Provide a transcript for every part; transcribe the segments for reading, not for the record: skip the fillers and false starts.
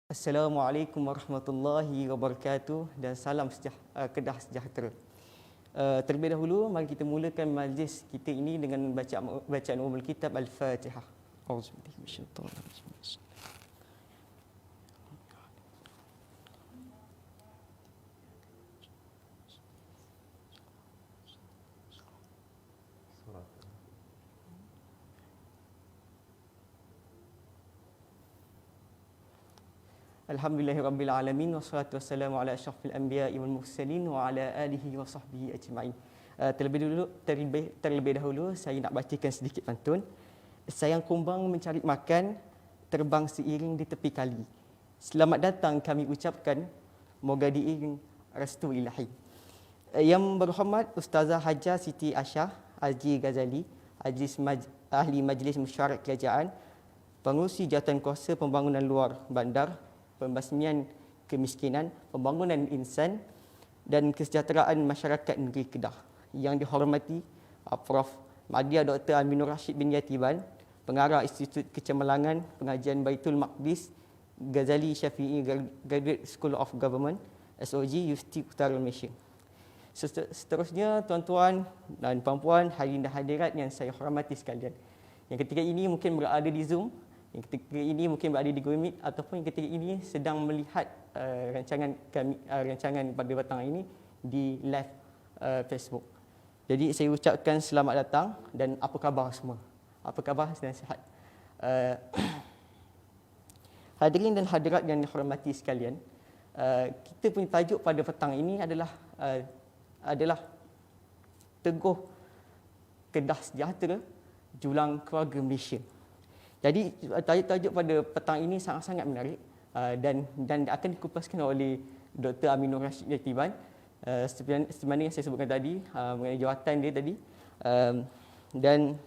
Assalamualaikum warahmatullahi wabarakatuh dan salam Kedah sejahtera. Terlebih dahulu, mari kita mulakan majlis kita ini dengan bacaan Ummul Kitab Al-Fatihah. Auzubillahi minasyaitanir rajim. Alhamdulillahirabbil alamin wassalatu wassalamu ala asyrafil anbiya'i wal mursalin wa ala alihi wa sahbihi ajma'in. Terlebih dahulu saya nak bacakan sedikit pantun. Sayang kumbang mencari makan, terbang seiring di tepi kali. Selamat datang kami ucapkan, moga diiring restu ilahi. Yang berhormat Ustazah Hajah Siti Aisyah Haji Ghazali, Ahli Majlis Mesyuarat Kerajaan, Pengurusi Jawatankuasa Pembangunan Luar Bandar, Pembasmian Kemiskinan, Pembangunan Insan dan Kesejahteraan Masyarakat Negeri Kedah. Yang dihormati Prof. Madya Dr. Aminur Rashid bin Yatiban, Pengarah Institut Kecemerlangan Pengajian Baitul Maqdis, Ghazali Syafi'i Graduate School of Government, SOG, Universiti Utara Malaysia. Seterusnya, tuan-tuan dan puan-puan, hadirin dan hadirat yang saya hormati sekalian. Yang ketiga ini mungkin berada di Zoom, yang ketiga ini mungkin berada di Google Meet, ataupun yang ketiga ini sedang melihat rancangan pada petang ini di live Facebook. Jadi saya ucapkan selamat datang dan apa khabar semua? Apa khabar dan sihat? Hadirin dan hadirat yang dihormati sekalian, kita punya tajuk pada petang ini adalah Teguh Kedah Sejahtera, Julang Keluarga Malaysia. Jadi tajuk pada petang ini sangat-sangat menarik dan akan dikupaskan oleh Dr. Aminur Rashid Yatiban. Seperti mana yang saya sebutkan tadi mengenai jawatan dia tadi, dan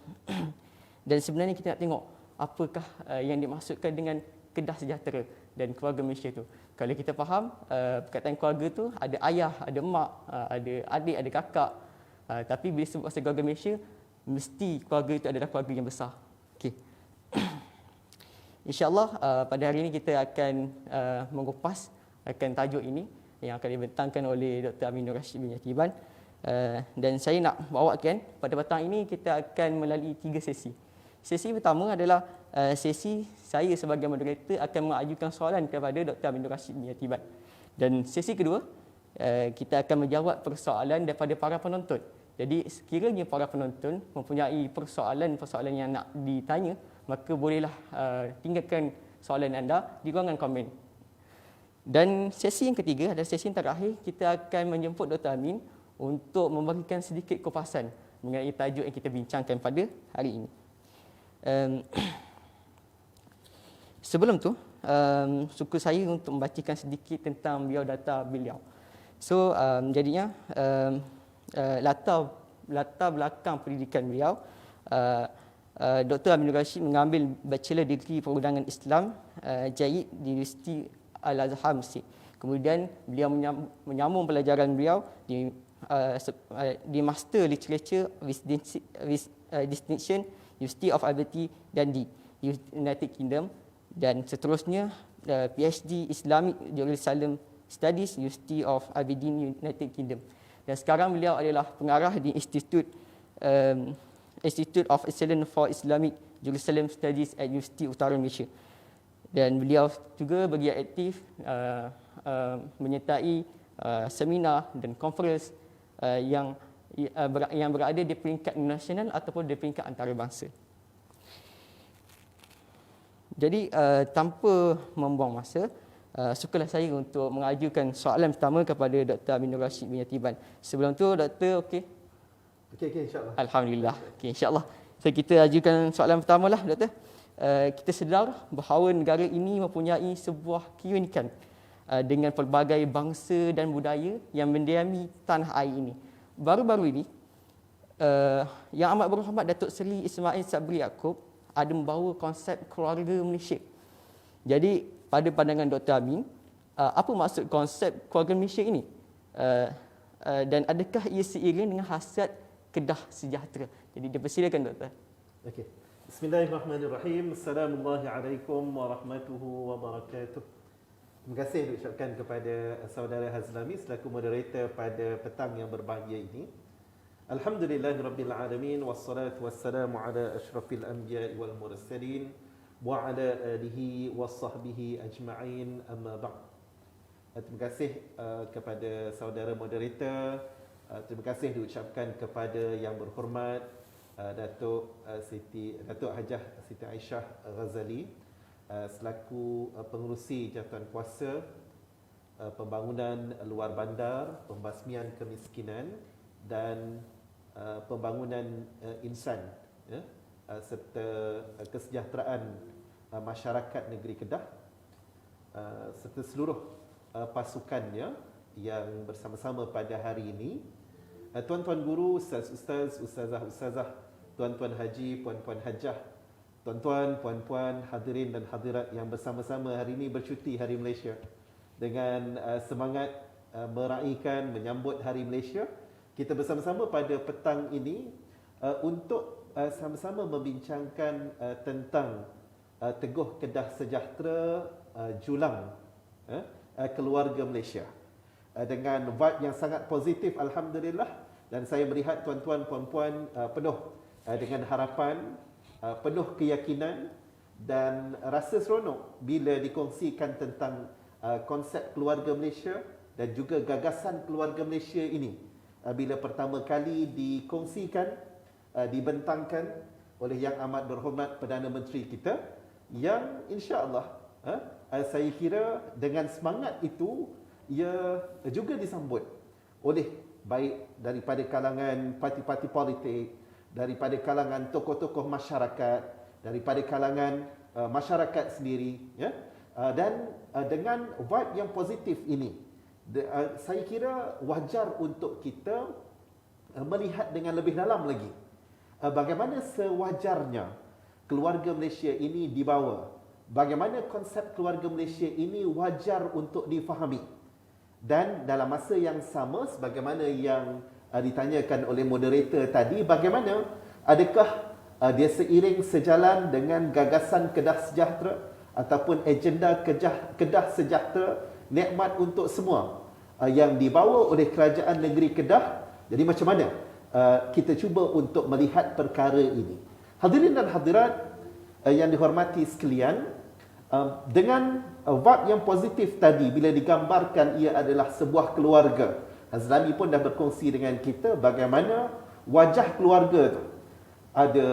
sebenarnya kita nak tengok apakah yang dimaksudkan dengan Kedah Sejahtera dan keluarga Malaysia tu. Kalau kita faham perkataan keluarga tu ada ayah, ada mak, ada adik, ada kakak, tapi bila sebut pasal keluarga Malaysia, mesti keluarga itu adalah keluarga yang besar. Okey. InsyaAllah pada hari ini kita akan mengupas akan tajuk ini yang akan dibentangkan oleh Dr. Aminur Rashid bin Yatiban. Dan saya nak bawakan pada petang ini kita akan melalui 3 sesi. Sesi pertama adalah sesi saya sebagai moderator akan mengajukan soalan kepada Dr. Aminur Rashid bin Yatiban. Dan sesi kedua, kita akan menjawab persoalan daripada para penonton. Jadi sekiranya para penonton mempunyai persoalan yang nak ditanya, maka bolehlah tinggalkan soalan anda di ruangan komen. Dan sesi yang ketiga adalah sesi yang terakhir, kita akan menjemput Dr. Amin untuk memberikan sedikit kupasan mengenai tajuk yang kita bincangkan pada hari ini. Sebelum tu, suka saya untuk membacakan sedikit tentang biodata beliau. So, jadinya latar belakang pendidikan beliau, Dr. Aminur Rashid mengambil Bachelor Degree Perundangan Islam Jaid di Universiti Al-Azhar Mesir. Kemudian beliau menyambung pelajaran beliau di Master Literature with Distinction University of Aberdeen dan di United Kingdom, dan seterusnya PhD Islamic Jerusalem Studies University of Aberdeen, United Kingdom. Dan sekarang beliau adalah pengarah di Institute of Excellence for Islamic Jerusalem Studies at Universiti Utara Malaysia. Dan beliau juga bergiat aktif menyertai seminar dan conference yang berada di peringkat nasional ataupun di peringkat antarabangsa. Jadi tanpa membuang masa, sukalah saya untuk mengajukan soalan pertama kepada Dr. Aminur Rashid bin Yatiban. Sebelum tu, Doktor, okey? Okey, insya-Allah. Alhamdulillah. Okey, insya-Allah. So, kita ajukan soalan pertama lah, Doktor. Kita sedar bahawa negara ini mempunyai sebuah keunikan dengan pelbagai bangsa dan budaya yang mendiami tanah air ini. Baru-baru ini, Yang Amat Berhormat Datuk Seri Ismail Sabri Yaakob ada membawa konsep keluarga Malaysia. Jadi, pada pandangan Dr. Amin, apa maksud konsep keluarga Malaysia ini? Dan adakah ia seiring dengan hasrat Kedah Sejahtera? Jadi, dipersilakan, Doktor. Okey. Bismillahirrahmanirrahim. Assalamualaikum warahmatullahi wabarakatuh. Terima kasih diucapkan kepada saudara Hazlami selaku moderator pada petang yang berbahagia ini. Alhamdulillahirabbil alamin wassalatu wassalamu ala asyrafil anbiya'i wal mursalin wa ala alihi wassahbihi ajma'in, amma ba'd. Terima kasih kepada saudara moderator. Terima kasih diucapkan kepada yang berhormat Datuk Hajah Siti Aisyah Ghazali selaku pengerusi jawatan kuasa pembangunan luar bandar, pembasmian kemiskinan dan pembangunan insan, serta kesejahteraan masyarakat negeri Kedah, serta seluruh pasukannya yang bersama-sama pada hari ini. Tuan-tuan guru, ustaz-ustaz, ustazah-ustazah, tuan-tuan haji, puan-puan hajah, tuan-tuan, puan-puan, hadirin dan hadirat yang bersama-sama hari ini bercuti Hari Malaysia dengan semangat meraihkan, menyambut Hari Malaysia. Kita bersama-sama pada petang ini untuk sama-sama membincangkan tentang Teguh Kedah Sejahtera Julang Keluarga Malaysia dengan vibe yang sangat positif, alhamdulillah. Dan saya melihat tuan-tuan puan-puan penuh dengan harapan, penuh keyakinan dan rasa seronok bila dikongsikan tentang konsep keluarga Malaysia dan juga gagasan keluarga Malaysia ini bila pertama kali dikongsikan, dibentangkan oleh Yang Amat Berhormat Perdana Menteri kita, yang insya-Allah saya kira dengan semangat itu ia juga disambut oleh baik daripada kalangan parti-parti politik, daripada kalangan tokoh-tokoh masyarakat, daripada kalangan masyarakat sendiri, dan dengan vibe yang positif ini, saya kira wajar untuk kita melihat dengan lebih dalam lagi bagaimana sewajarnya keluarga Malaysia ini dibawa, bagaimana konsep keluarga Malaysia ini wajar untuk difahami. Dan dalam masa yang sama, sebagaimana yang ditanyakan oleh moderator tadi, bagaimana adakah dia seiring sejalan dengan gagasan Kedah Sejahtera ataupun agenda Kedah Sejahtera, nikmat untuk semua yang dibawa oleh kerajaan negeri Kedah. Jadi macam mana kita cuba untuk melihat perkara ini. Hadirin dan hadirat yang dihormati sekalian, dengan vibe yang positif tadi, bila digambarkan ia adalah sebuah keluarga, Hazlami pun dah berkongsi dengan kita bagaimana wajah keluarga tu. Ada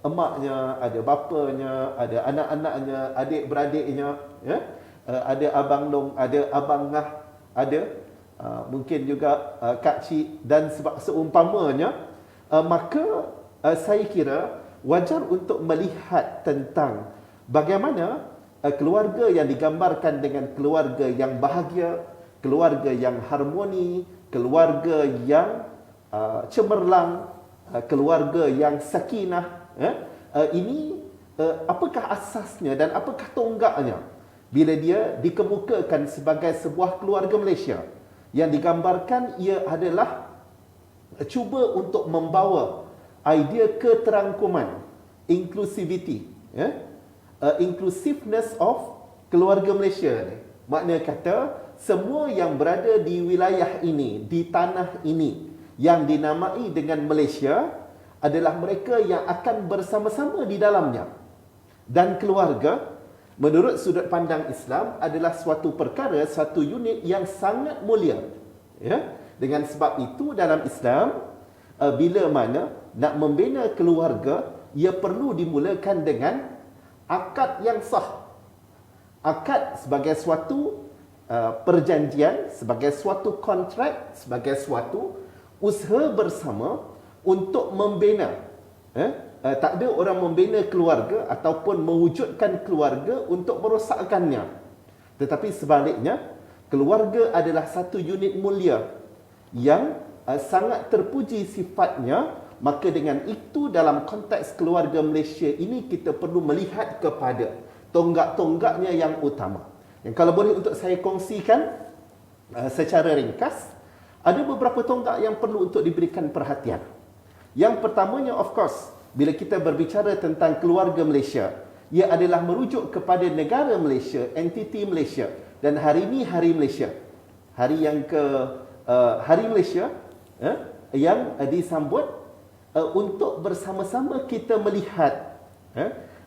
emaknya, ada bapanya, ada anak-anaknya, adik-beradiknya, ada abang long, ada abang ngah, ada mungkin juga kak cik dan seumpamanya. Maka saya kira wajar untuk melihat tentang bagaimana keluarga yang digambarkan dengan keluarga yang bahagia, keluarga yang harmoni, keluarga yang cemerlang, keluarga yang sakinah. Ini apakah asasnya dan apakah tonggaknya bila dia dikemukakan sebagai sebuah keluarga Malaysia yang digambarkan ia adalah cuba untuk membawa idea keterangkuman, inclusivity, inclusiveness of keluarga Malaysia ni. Makna kata semua yang berada di wilayah ini, di tanah ini yang dinamai dengan Malaysia adalah mereka yang akan bersama-sama di dalamnya. Dan keluarga menurut sudut pandang Islam adalah suatu perkara, satu unit yang sangat mulia. Dengan sebab itu dalam Islam, bila mana nak membina keluarga, ia perlu dimulakan dengan akad yang sah. Akad sebagai suatu perjanjian, sebagai suatu kontrak, sebagai suatu usaha bersama untuk membina. Tak ada orang membina keluarga ataupun mewujudkan keluarga untuk merosakkannya. Tetapi sebaliknya, keluarga adalah satu unit mulia yang sangat terpuji sifatnya. Maka dengan itu dalam konteks keluarga Malaysia ini kita perlu melihat kepada tonggak-tonggaknya yang utama. Yang kalau boleh untuk saya kongsikan secara ringkas, ada beberapa tonggak yang perlu untuk diberikan perhatian. Yang pertamanya of course bila kita berbicara tentang keluarga Malaysia, ia adalah merujuk kepada negara Malaysia, entiti Malaysia. Dan hari ini Hari Malaysia. Hari yang Hari Malaysia yang disambut untuk bersama-sama kita melihat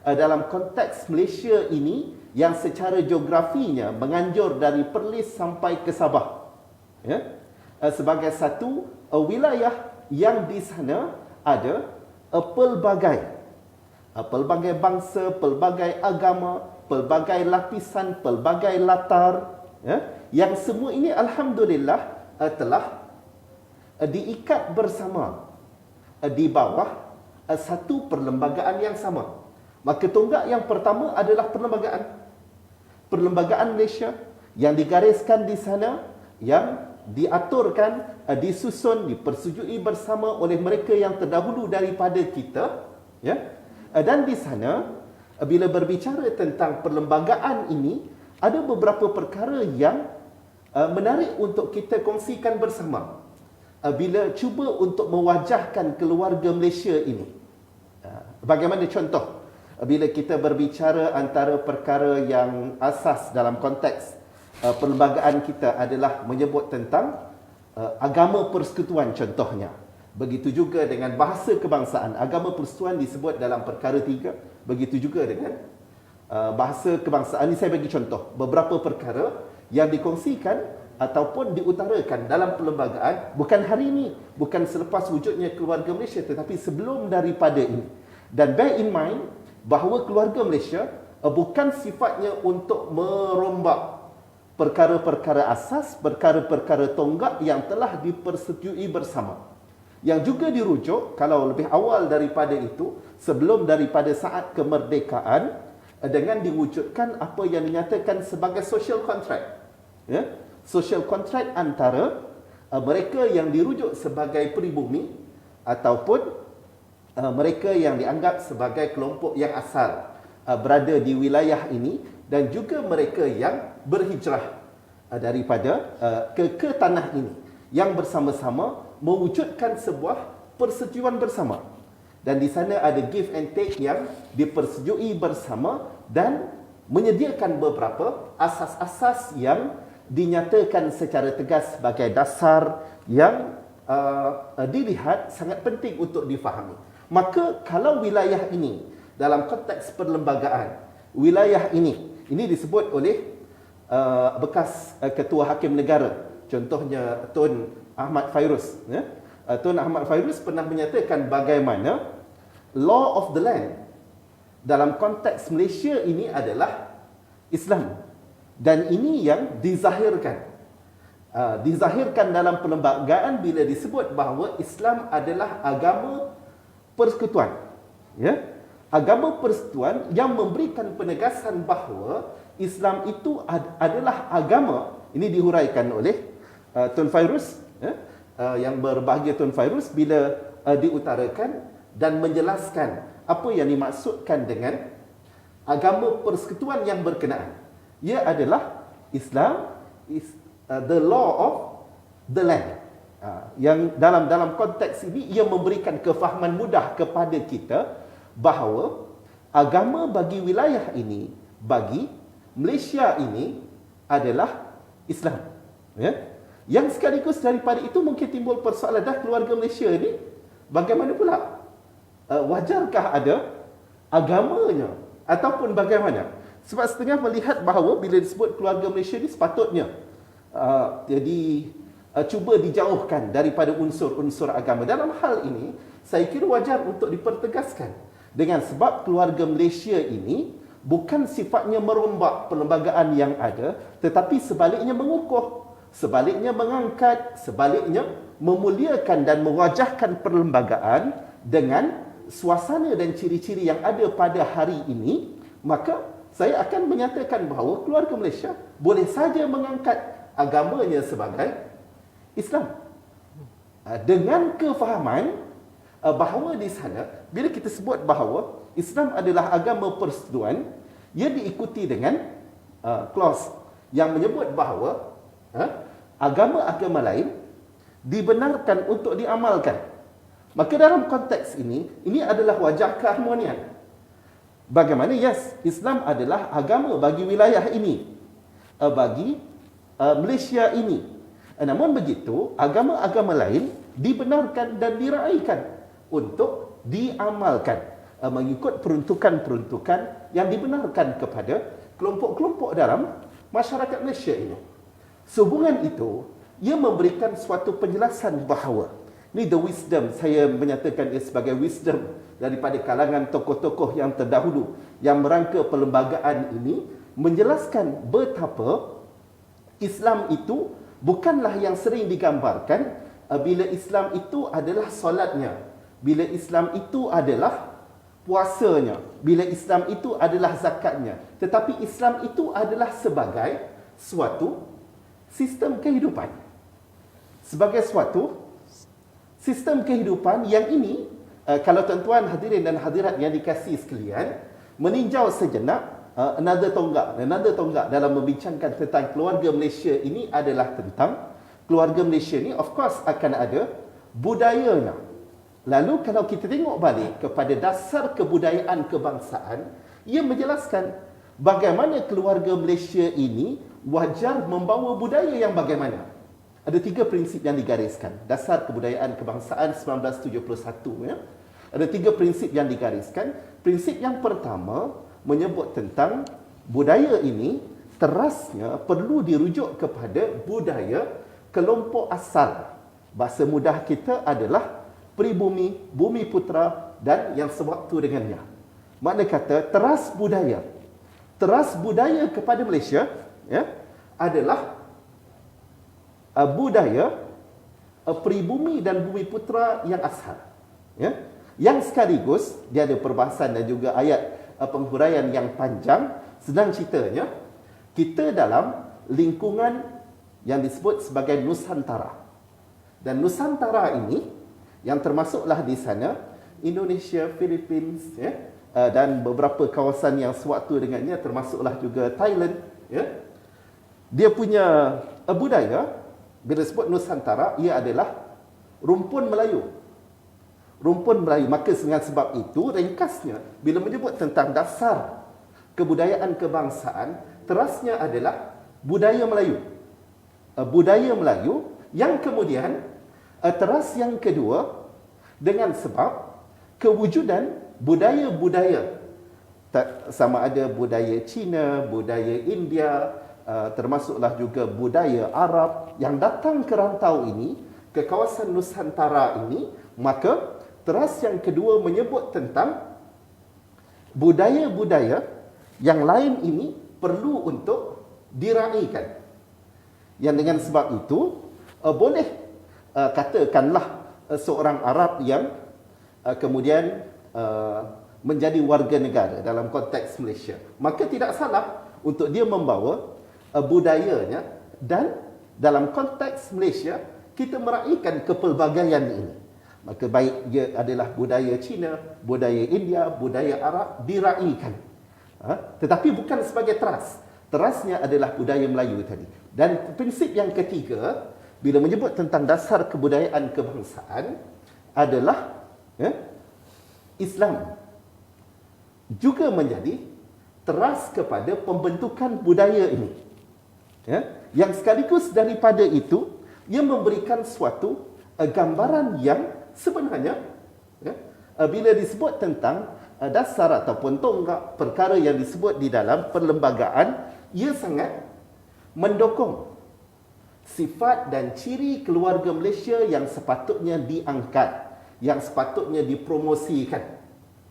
dalam konteks Malaysia ini yang secara geografinya menganjur dari Perlis sampai ke Sabah. Sebagai satu wilayah yang di sana ada pelbagai bangsa, pelbagai agama, pelbagai lapisan, pelbagai latar, yang semua ini alhamdulillah telah diikat bersama di bawah satu perlembagaan yang sama. Maka tonggak yang pertama adalah perlembagaan Malaysia yang digariskan di sana, yang diaturkan, disusun, dipersetujui bersama oleh mereka yang terdahulu daripada kita, dan di sana bila berbicara tentang perlembagaan ini, ada beberapa perkara yang menarik untuk kita kongsikan bersama bila cuba untuk mewajahkan keluarga Malaysia ini. Bagaimana contoh bila kita berbicara antara perkara yang asas dalam konteks perlembagaan kita adalah menyebut tentang agama persekutuan contohnya. Begitu juga dengan bahasa kebangsaan. Agama persekutuan disebut dalam perkara 3. Begitu juga dengan bahasa kebangsaan. Ini saya bagi contoh beberapa perkara yang dikongsikan ataupun diutarakan dalam perlembagaan bukan hari ini, bukan selepas wujudnya keluarga Malaysia, tetapi sebelum daripada ini. Dan bear in mind bahawa keluarga Malaysia bukan sifatnya untuk merombak perkara-perkara asas, perkara-perkara tonggak yang telah dipersetujui bersama. Yang juga dirujuk, kalau lebih awal daripada itu, sebelum daripada saat kemerdekaan, dengan diwujudkan apa yang dinyatakan sebagai social contract. Social contract antara mereka yang dirujuk sebagai peribumi ataupun mereka yang dianggap sebagai kelompok yang asal berada di wilayah ini, dan juga mereka yang berhijrah daripada ke tanah ini, yang bersama-sama mewujudkan sebuah persetujuan bersama. Dan di sana ada give and take yang dipersetujui bersama dan menyediakan beberapa asas-asas yang dinyatakan secara tegas sebagai dasar yang dilihat sangat penting untuk difahami. Maka kalau wilayah ini dalam konteks perlembagaan, wilayah ini disebut oleh bekas Ketua Hakim Negara, contohnya Tun Ahmad Fairuz. Tun Ahmad Fairuz pernah menyatakan bagaimana law of the land dalam konteks Malaysia ini adalah Islam. Dan ini yang dizahirkan. Dizahirkan dalam perlembagaan bila disebut bahawa Islam adalah agama persekutuan. Agama persekutuan yang memberikan penegasan bahawa Islam itu adalah agama. Ini dihuraikan oleh Tun Fairuz, yang berbahagia Tun Fairuz bila diutarakan dan menjelaskan apa yang dimaksudkan dengan agama persekutuan yang berkenaan. Ia adalah Islam is the law of the land. Yang dalam konteks ini ia memberikan kefahaman mudah kepada kita bahawa agama bagi wilayah ini, bagi Malaysia ini adalah Islam. Yang sekaligus daripada itu mungkin timbul persoalan, dah keluarga Malaysia ini bagaimana pula? Wajarkah ada agamanya ataupun bagaimana? Sebab setengah melihat bahawa bila disebut keluarga Malaysia ini sepatutnya cuba dijauhkan daripada unsur-unsur agama. Dalam hal ini, saya kira wajar untuk dipertegaskan. Dengan sebab keluarga Malaysia ini bukan sifatnya merombak perlembagaan yang ada, tetapi sebaliknya mengukuh, sebaliknya mengangkat, sebaliknya memuliakan dan mewajahkan perlembagaan dengan suasana dan ciri-ciri yang ada pada hari ini. Maka saya akan menyatakan bahawa keluarga Malaysia boleh saja mengangkat agamanya sebagai Islam. Dengan kefahaman bahawa di sana, bila kita sebut bahawa Islam adalah agama persekutuan, ia diikuti dengan clause yang menyebut bahawa agama-agama lain dibenarkan untuk diamalkan Maka dalam konteks ini adalah wajah keharmonian. Bagaimana? Yes, Islam adalah agama bagi wilayah ini, bagi Malaysia ini. Namun begitu, agama-agama lain dibenarkan dan diraikan untuk diamalkan mengikut peruntukan-peruntukan yang dibenarkan kepada kelompok-kelompok dalam masyarakat Malaysia ini. Sehubungan itu, ia memberikan suatu penjelasan bahawa ini the wisdom, saya menyatakan ia sebagai wisdom daripada kalangan tokoh-tokoh yang terdahulu yang merangka perlembagaan ini, menjelaskan betapa Islam itu bukanlah yang sering digambarkan bila Islam itu adalah solatnya, bila Islam itu adalah puasanya, bila Islam itu adalah zakatnya. Tetapi Islam itu adalah sebagai suatu sistem kehidupan. Sebagai suatu sistem kehidupan yang ini, kalau tuan-tuan hadirin dan hadirat yang dikasihi sekalian, meninjau sejenak another tonggak dalam membincangkan tentang keluarga Malaysia ini adalah tentang keluarga Malaysia ni of course akan ada budayanya. Lalu kalau kita tengok balik kepada dasar kebudayaan kebangsaan, ia menjelaskan bagaimana keluarga Malaysia ini wajar membawa budaya yang bagaimana. Ada 3 prinsip yang digariskan. Dasar kebudayaan kebangsaan 1971 ya. Ada 3 prinsip yang digariskan. Prinsip yang pertama menyebut tentang budaya ini terasnya perlu dirujuk kepada budaya kelompok asal. Bahasa mudah kita adalah pribumi, bumi putera dan yang sewaktu dengannya. Makna kata teras budaya kepada Malaysia ya, adalah budaya pribumi dan bumi putera yang asal ya. Yang sekaligus dia ada perbahasan dan juga ayat penghuraian yang panjang. Senang ceritanya, kita dalam lingkungan yang disebut sebagai Nusantara. Dan Nusantara ini yang termasuklah di sana Indonesia, Philippines ya, dan beberapa kawasan yang sewaktu dengannya, termasuklah juga Thailand ya. Dia punya budaya, bila disebut Nusantara, ia adalah rumpun Melayu. Rumpun Melayu. Maka dengan sebab itu, ringkasnya, bila menyebut tentang dasar kebudayaan kebangsaan, terasnya adalah budaya Melayu. Budaya Melayu yang kemudian, teras yang kedua, dengan sebab kewujudan budaya-budaya, sama ada budaya Cina, budaya India, termasuklah juga budaya Arab yang datang ke rantau ini, ke kawasan Nusantara ini, maka teras yang kedua menyebut tentang budaya-budaya yang lain ini perlu untuk diraikan. Yang dengan sebab itu, boleh katakanlah seorang Arab yang kemudian menjadi warga negara dalam konteks Malaysia, maka tidak salah untuk dia membawa budayanya, dan dalam konteks Malaysia kita meraihkan kepelbagaian ini. Maka baik dia adalah budaya Cina, budaya India, budaya Arab, diraihkan. Tetapi bukan sebagai teras. Terasnya adalah budaya Melayu tadi. Dan prinsip yang ketiga, bila menyebut tentang dasar kebudayaan kebangsaan, adalah Islam juga menjadi teras kepada pembentukan budaya ini. Yang sekaligus daripada itu, ia memberikan suatu gambaran yang sebenarnya bila disebut tentang dasar ataupun tonggak perkara yang disebut di dalam perlembagaan, ia sangat mendukung sifat dan ciri keluarga Malaysia yang sepatutnya diangkat, yang sepatutnya dipromosikan.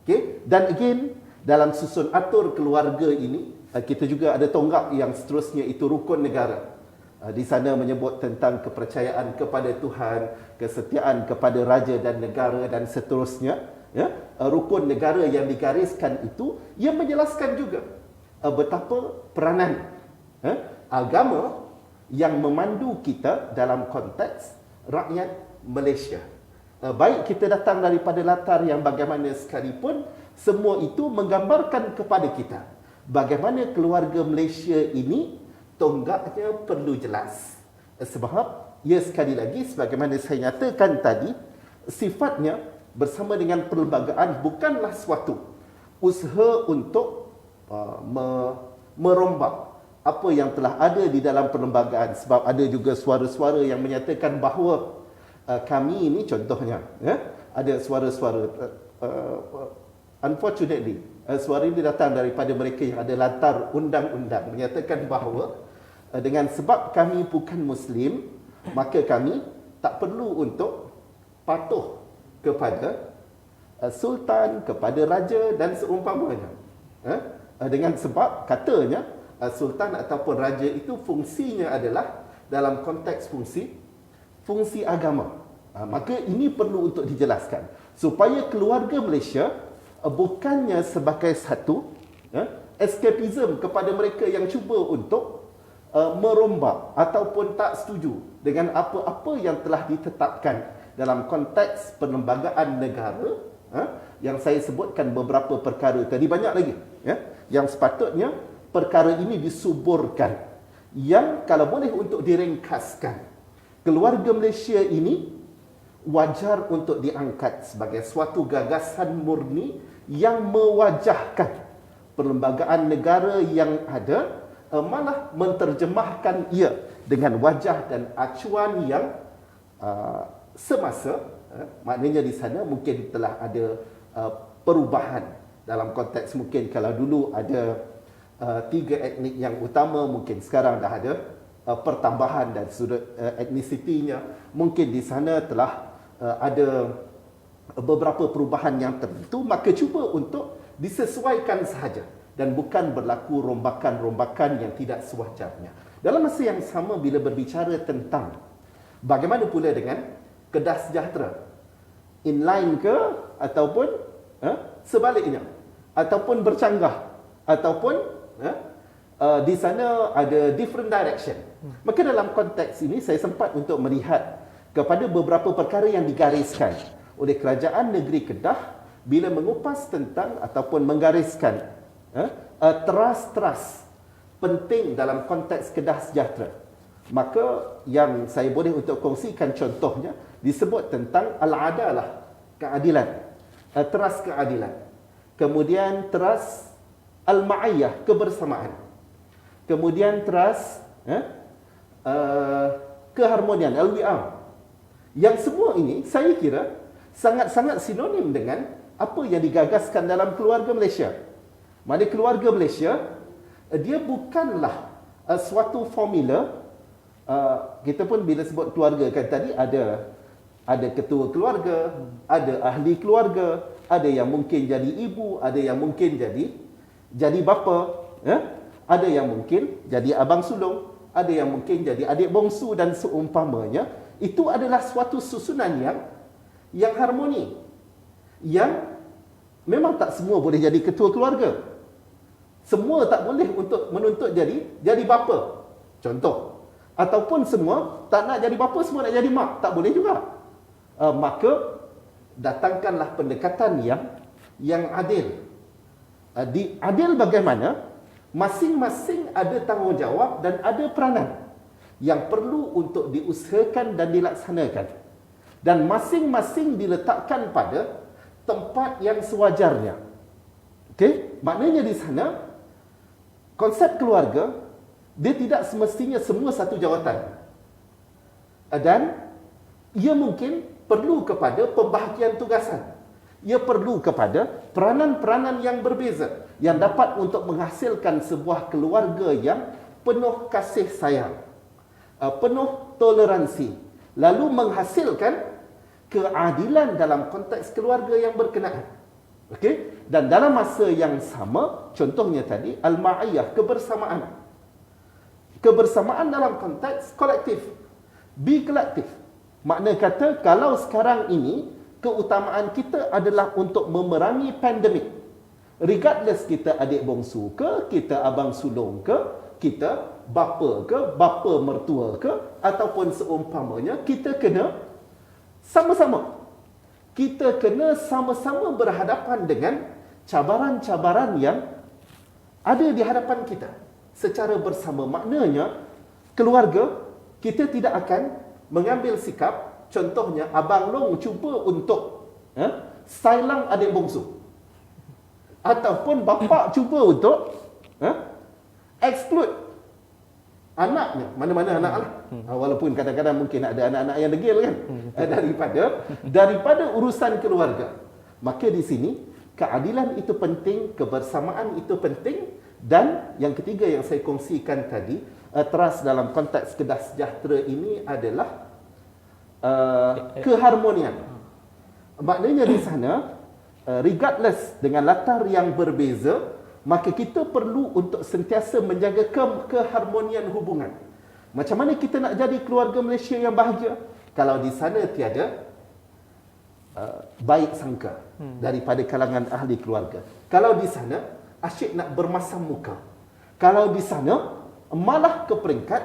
Okay? Dan again, dalam susun atur keluarga ini, kita juga ada tonggak yang seterusnya, itu rukun negara. Di sana menyebut tentang kepercayaan kepada Tuhan, kesetiaan kepada raja dan negara dan seterusnya. Rukun negara yang digariskan itu, ia menjelaskan juga betapa peranan agama yang memandu kita dalam konteks rakyat Malaysia. Baik kita datang daripada latar yang bagaimana sekalipun, semua itu menggambarkan kepada kita bagaimana keluarga Malaysia ini tonggaknya perlu jelas. Sebab ia sekali lagi sebagaimana saya nyatakan tadi, sifatnya bersama dengan perlembagaan bukanlah suatu usaha untuk merombak apa yang telah ada di dalam perlembagaan, sebab ada juga suara-suara yang menyatakan bahawa kami ini contohnya ada suara-suara unfortunately suara ini datang daripada mereka yang ada latar undang-undang menyatakan bahawa dengan sebab kami bukan Muslim maka kami tak perlu untuk patuh kepada sultan, kepada raja dan seumpamanya. Dengan sebab katanya sultan ataupun raja itu fungsinya adalah dalam konteks fungsi agama. Maka ini perlu untuk dijelaskan supaya keluarga Malaysia bukannya sebagai satu escapism kepada mereka yang cuba untuk merombak ataupun tak setuju dengan apa-apa yang telah ditetapkan dalam konteks perlembagaan negara, yang saya sebutkan beberapa perkara tadi, banyak lagi yang sepatutnya perkara ini disuburkan, yang kalau boleh untuk diringkaskan, keluarga Malaysia ini wajar untuk diangkat sebagai suatu gagasan murni yang mewajahkan perlembagaan negara yang ada, malah menterjemahkan ia dengan wajah dan acuan yang semasa. Maknanya di sana mungkin telah ada perubahan dalam konteks, mungkin kalau dulu ada 3 etnik yang utama, mungkin sekarang dah ada pertambahan dari sudut etnisitinya. Mungkin di sana telah ada beberapa perubahan yang tertentu, maka cuba untuk disesuaikan sahaja dan bukan berlaku rombakan-rombakan yang tidak sewajarnya. Dalam masa yang sama, bila berbicara tentang bagaimana pula dengan Kedah Sejahtera, inline ke ataupun sebaliknya, ataupun bercanggah, ataupun di sana ada different direction. Maka dalam konteks ini saya sempat untuk melihat kepada beberapa perkara yang digariskan oleh Kerajaan Negeri Kedah bila mengupas tentang ataupun menggariskan teras-teras penting dalam konteks Kedah Sejahtera. Maka yang saya boleh untuk kongsikan contohnya, disebut tentang al-adalah, keadilan, teras keadilan. Kemudian teras al-ma'iyah, kebersamaan. Kemudian teras keharmonian, al-wi'am. Yang semua ini saya kira sangat-sangat sinonim dengan apa yang digagaskan dalam keluarga Malaysia. Mana keluarga Malaysia, dia bukanlah suatu formula. Kita pun bila sebut keluarga kan tadi, ada ketua keluarga, ada ahli keluarga, ada yang mungkin jadi ibu, ada yang mungkin jadi bapa, ada yang mungkin jadi abang sulung, ada yang mungkin jadi adik bongsu dan seumpamanya. Itu adalah suatu susunan yang harmoni, yang memang tak semua boleh jadi ketua keluarga. Semua tak boleh untuk menuntut jadi bapa, contoh. Ataupun semua tak nak jadi bapa, semua nak jadi mak, tak boleh juga. Maka datangkanlah pendekatan yang adil. Adil bagaimana? Masing-masing ada tanggungjawab dan ada peranan yang perlu untuk diusahakan dan dilaksanakan. Dan masing-masing diletakkan pada tempat yang sewajarnya. Okey? Maknanya di sana konsep keluarga, dia tidak semestinya semua satu jawatan. Dan ia mungkin perlu kepada pembahagian tugasan. Ia perlu kepada peranan-peranan yang berbeza yang dapat untuk menghasilkan sebuah keluarga yang penuh kasih sayang, penuh toleransi, lalu menghasilkan keadilan dalam konteks keluarga yang berkenaan. Okey? Dan dalam masa yang sama, contohnya tadi al-ma'iyah, kebersamaan. Kebersamaan dalam konteks kolektif. Be kolektif. Makna kata, kalau sekarang ini keutamaan kita adalah untuk memerangi pandemik. Regardless kita adik bongsu ke, kita abang sulung ke, kita bapa ke, bapa mertua ke, ataupun seumpamanya, kita kena sama-sama. Kita kena sama-sama berhadapan dengan cabaran-cabaran yang ada di hadapan kita secara bersama. Maknanya, keluarga, kita tidak akan mengambil sikap, contohnya Abang Long cuba untuk sailang adik bongsu. Ataupun bapa cuba untuk exclude anaknya, mana-mana anak lah. Walaupun kadang-kadang mungkin ada anak-anak yang degil kan, daripada urusan keluarga. Maka di sini keadilan itu penting, kebersamaan itu penting, dan yang ketiga yang saya kongsikan tadi, trust dalam konteks Kedah Sejahtera ini adalah keharmonian. Maknanya di sana, regardless dengan latar yang berbeza, maka kita perlu untuk sentiasa menjaga keharmonian hubungan. Macam mana kita nak jadi keluarga Malaysia yang bahagia kalau di sana tiada baik sangka daripada kalangan ahli keluarga. Kalau di sana asyik nak bermasam muka. Kalau di sana malah ke peringkat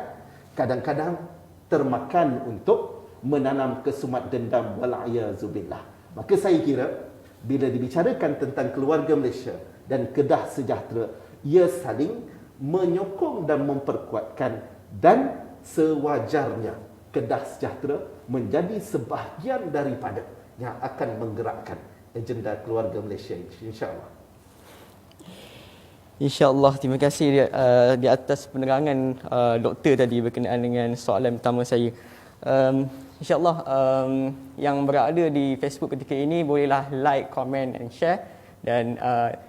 kadang-kadang termakan untuk menanam kesumat dendam wal'ayazubillah. Maka saya kira bila dibicarakan tentang keluarga Malaysia dan Kedah Sejahtera, ia saling menyokong dan memperkuatkan, dan sewajarnya Kedah Sejahtera menjadi sebahagian daripada yang akan menggerakkan agenda keluarga Malaysia, insya-Allah. InsyaAllah, terima kasih di atas penerangan doktor tadi berkenaan dengan soalan pertama saya. InsyaAllah yang berada di Facebook ketika ini bolehlah like, comment and share. Dan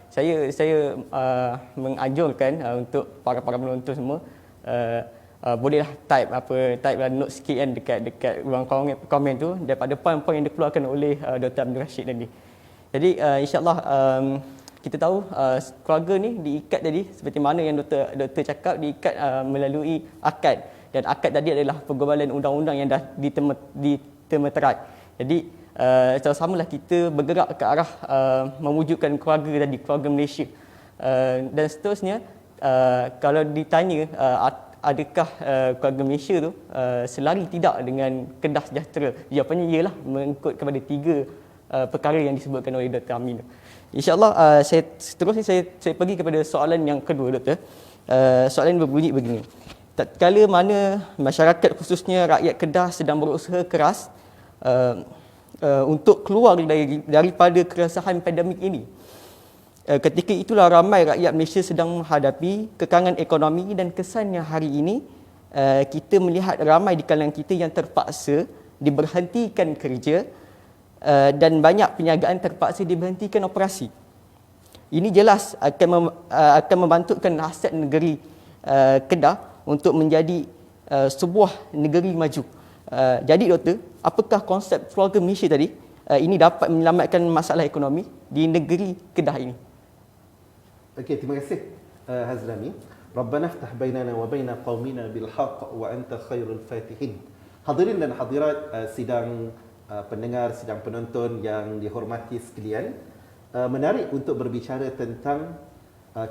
saya menganjurkan untuk para penonton semua bolehlah type note sikit kan dekat ruang komen tu daripada poin-poin yang dikeluarkan oleh Dr. Abdul Rashid tadi. Jadi insya-Allah kita tahu keluarga ni diikat tadi seperti mana yang doktor cakap, diikat melalui akad, dan akad tadi adalah pergobalan undang-undang yang dah ditemeterai. Jadi sama-samalah kita bergerak ke arah mewujudkan keluarga tadi, keluarga Malaysia. Dan seterusnya kalau ditanya adakah keluarga Malaysia tu selari tidak dengan Kedah Sejahtera, jawapannya ialah mengikut kepada 3 perkara yang disebutkan oleh Dr. Amin. InsyaAllah seterusnya saya pergi kepada soalan yang kedua, Doktor. Soalan berbunyi begini. Tatkala mana masyarakat khususnya rakyat Kedah sedang berusaha keras untuk keluar daripada keresahan pandemik ini, ketika itulah ramai rakyat Malaysia sedang menghadapi kekangan ekonomi, dan kesannya hari ini kita melihat ramai di kalangan kita yang terpaksa diberhentikan kerja, dan banyak perniagaan terpaksa diberhentikan operasi. Ini jelas akan membantukan hasrat negeri Kedah untuk menjadi sebuah negeri maju. Jadi doktor, apakah konsep keluarga Malaysia tadi ini dapat menyelamatkan masalah ekonomi di negeri Kedah ini? Okey, terima kasih Hazlami. Rabbana iftah bainana wa baina qaumina bil haqq wa anta khairul fatihin. Hadirin dan hadirat sidang pendengar, sidang penonton yang dihormati sekalian, menarik untuk berbicara tentang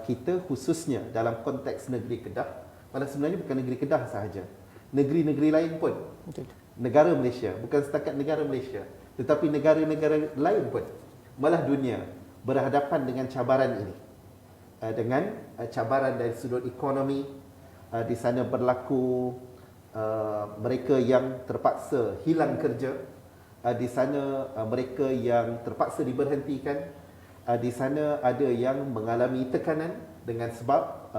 kita khususnya dalam konteks negeri Kedah. Malah sebenarnya bukan negeri Kedah sahaja, negeri-negeri lain pun, negara Malaysia, bukan setakat negara Malaysia, tetapi negara-negara lain pun, malah dunia berhadapan dengan cabaran ini. Dengan cabaran dari sudut ekonomi, di sana berlaku mereka yang terpaksa hilang kerja, di sana mereka yang terpaksa diberhentikan, di sana ada yang mengalami tekanan dengan sebab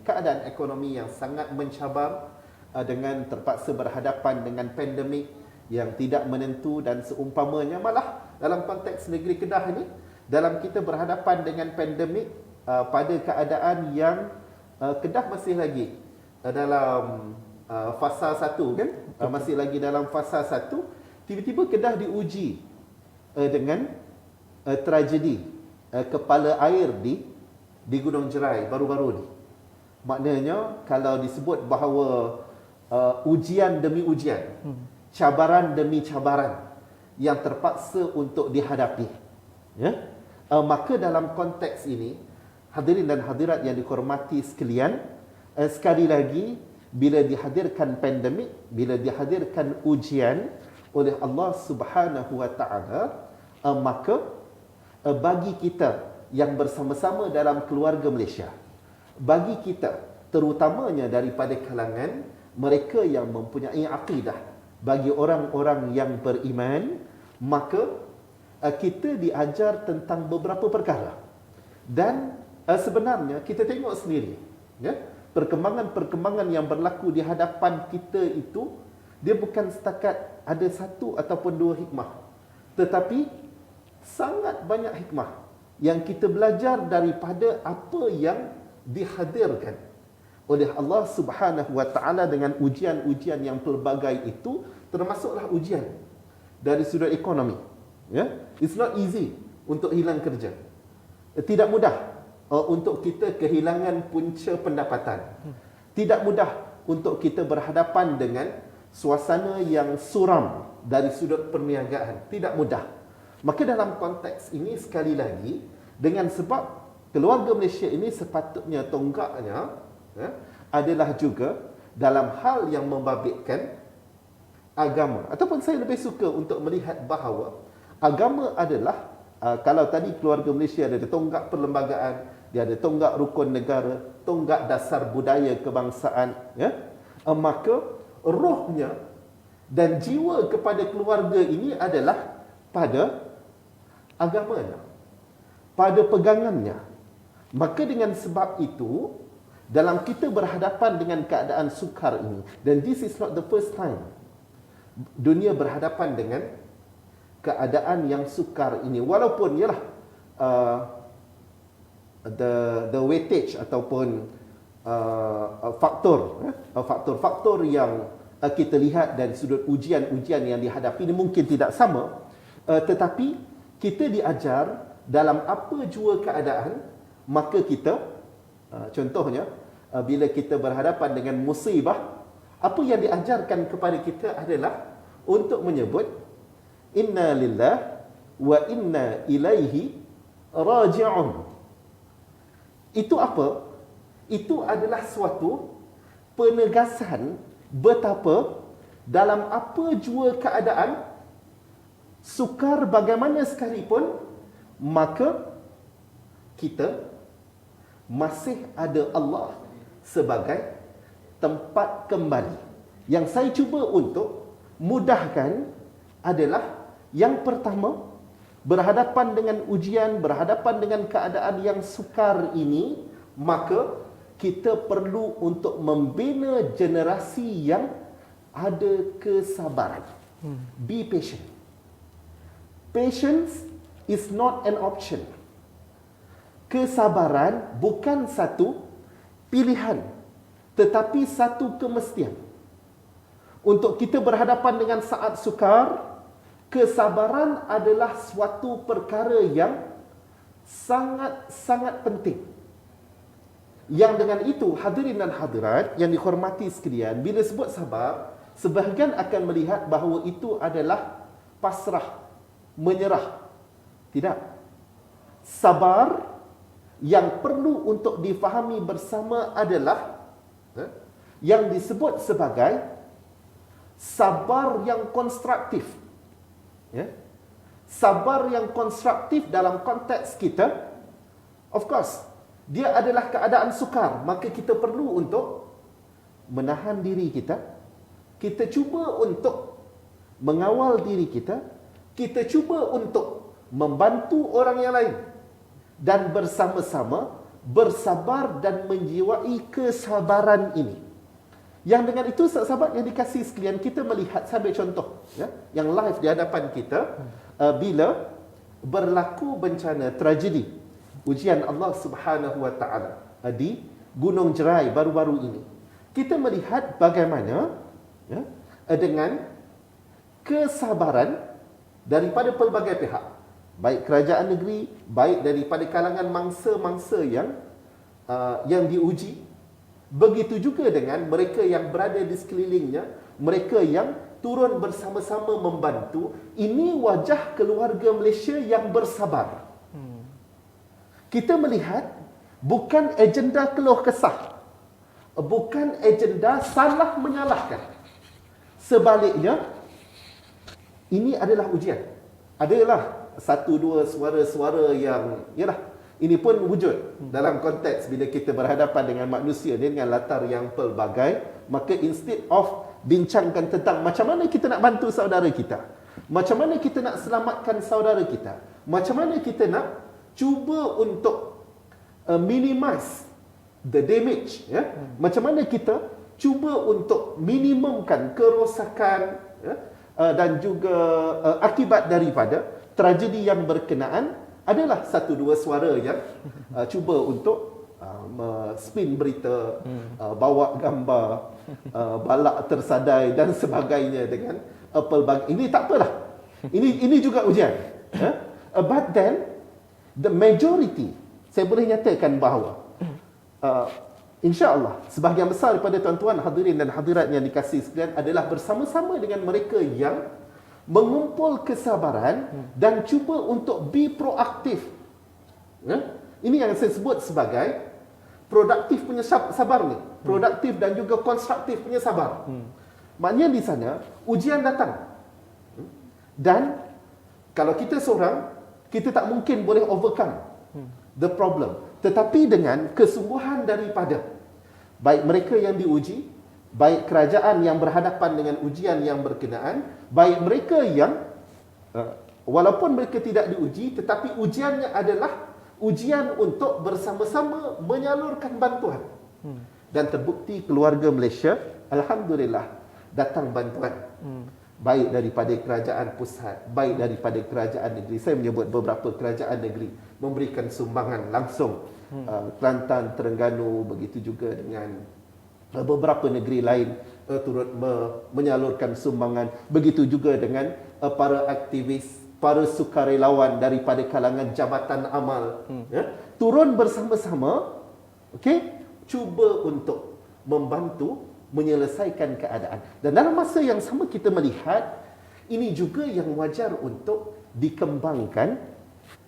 keadaan ekonomi yang sangat mencabar, dengan terpaksa berhadapan dengan pandemik yang tidak menentu dan seumpamanya. Malah dalam konteks negeri Kedah ini, dalam kita berhadapan dengan pandemik pada keadaan yang Kedah masih lagi dalam fasa 1 kan, masih lagi dalam fasa 1, tiba-tiba Kedah diuji dengan tragedi kepala air di Gunung Jerai baru-baru ni. Maknanya kalau disebut bahawa ujian demi ujian, cabaran demi cabaran yang terpaksa untuk dihadapi, ya, maka dalam konteks ini, hadirin dan hadirat yang dihormati sekalian, sekali lagi bila dihadirkan pandemik, bila dihadirkan ujian oleh Allah Subhanahu wa taala, maka bagi kita yang bersama-sama dalam keluarga Malaysia, bagi kita terutamanya daripada kalangan mereka yang mempunyai akidah, bagi orang-orang yang beriman, maka kita diajar tentang beberapa perkara. Dan sebenarnya kita tengok sendiri, ya, perkembangan-perkembangan yang berlaku di hadapan kita itu, dia bukan setakat ada satu ataupun dua hikmah, tetapi sangat banyak hikmah yang kita belajar daripada apa yang dihadirkan oleh Allah Subhanahu wa taala dengan ujian-ujian yang pelbagai itu, termasuklah ujian dari sudut ekonomi, ya. It's not easy untuk hilang kerja. Tidak mudah untuk kita kehilangan punca pendapatan. Tidak mudah untuk kita berhadapan dengan suasana yang suram dari sudut perniagaan. Tidak mudah. Maka dalam konteks ini, sekali lagi, dengan sebab keluarga Malaysia ini sepatutnya tonggaknya, ya, adalah juga dalam hal yang membabitkan agama. Ataupun saya lebih suka untuk melihat bahawa agama adalah, kalau tadi keluarga Malaysia ada tonggak perlembagaan, dia ada tonggak rukun negara, tonggak dasar budaya kebangsaan, ya, maka rohnya dan jiwa kepada keluarga ini adalah pada agamanya, pada pegangannya. Maka dengan sebab itu, dalam kita berhadapan dengan keadaan sukar ini, dan this is not the first time dunia berhadapan dengan keadaan yang sukar ini, walaupun ialah the weightage ataupun faktor yang kita lihat dari sudut ujian-ujian yang dihadapi ini mungkin tidak sama, tetapi kita diajar dalam apa jua keadaan, maka kita, contohnya, bila kita berhadapan dengan musibah, apa yang diajarkan kepada kita adalah untuk menyebut inna lillah wa inna ilaihi raji'un. Itu apa? Itu adalah suatu penegasan betapa dalam apa jua keadaan, sukar bagaimana sekalipun, maka kita masih ada Allah sebagai tempat kembali. Yang saya cuba untuk mudahkan adalah, yang pertama, berhadapan dengan ujian, berhadapan dengan keadaan yang sukar ini, maka kita perlu untuk membina generasi yang ada kesabaran. Be patient. Patience is not an option. Kesabaran bukan satu pilihan, tetapi satu kemestian. Untuk kita berhadapan dengan saat sukar, kesabaran adalah suatu perkara yang sangat-sangat penting. Yang dengan itu, hadirin dan hadirat yang dihormati sekalian, bila sebut sabar, sebahagian akan melihat bahawa itu adalah pasrah, menyerah. Tidak. Sabar yang perlu untuk difahami bersama adalah yang disebut sebagai sabar yang konstruktif. Ya? Sabar yang konstruktif dalam konteks kita, of course, dia adalah keadaan sukar, maka kita perlu untuk menahan diri kita. Kita cuba untuk mengawal diri kita. Kita cuba untuk membantu orang yang lain. Dan bersama-sama bersabar dan menjiwai kesabaran ini. Yang dengan itu, sahabat yang dikasihi sekalian, kita melihat, saya ambil contoh, ya, yang live di hadapan kita, bila berlaku bencana, tragedi, ujian Allah Subhanahu wa taala di Gunung Jerai baru-baru ini. Kita melihat bagaimana, ya, dengan kesabaran daripada pelbagai pihak, baik kerajaan negeri, baik daripada kalangan mangsa-mangsa yang diuji, begitu juga dengan mereka yang berada di sekelilingnya, mereka yang turun bersama-sama membantu. Ini wajah keluarga Malaysia yang bersabar. Kita melihat bukan agenda keluh kesah, bukan agenda salah menyalahkan. Sebaliknya, ini adalah ujian. Adalah satu dua suara-suara yang, yalah, ini pun wujud dalam konteks bila kita berhadapan dengan manusia dengan latar yang pelbagai. Maka instead of bincangkan tentang macam mana kita nak bantu saudara kita, Macam mana kita nak selamatkan saudara kita? Macam mana kita nak cuba untuk minimize the damage, ya? Macam mana kita cuba untuk minimumkan kerosakan, ya? Dan juga akibat daripada tragedi yang berkenaan. Adalah satu dua suara yang cuba untuk spin berita, bawa gambar, balak tersadai dan sebagainya dengan pelbagai. Ini tak apalah. Ini juga ujian. But then the majority, saya boleh nyatakan bahawa insya-Allah sebahagian besar daripada tuan-tuan hadirin dan hadirat yang dikasihi sekalian adalah bersama-sama dengan mereka yang mengumpul kesabaran dan cuba untuk be proaktif. Ini yang saya sebut sebagai produktif punya sabar ni. Produktif dan juga konstruktif punya sabar. Maknanya di sana ujian datang. Dan kalau kita seorang, kita tak mungkin boleh overcome the problem. Tetapi dengan kesungguhan daripada baik mereka yang diuji, baik kerajaan yang berhadapan dengan ujian yang berkenaan, baik mereka yang walaupun mereka tidak diuji, tetapi ujiannya adalah ujian untuk bersama-sama menyalurkan bantuan. Dan terbukti keluarga Malaysia, alhamdulillah, datang bantuan. Baik daripada kerajaan pusat, baik daripada kerajaan negeri. Saya menyebut beberapa kerajaan negeri memberikan sumbangan langsung. Kelantan, Terengganu, begitu juga dengan beberapa negeri lain turut menyalurkan sumbangan. Begitu juga dengan para aktivis, para sukarelawan daripada kalangan jabatan amal, turun bersama-sama, cuba untuk membantu menyelesaikan keadaan. Dan dalam masa yang sama kita melihat ini juga yang wajar untuk dikembangkan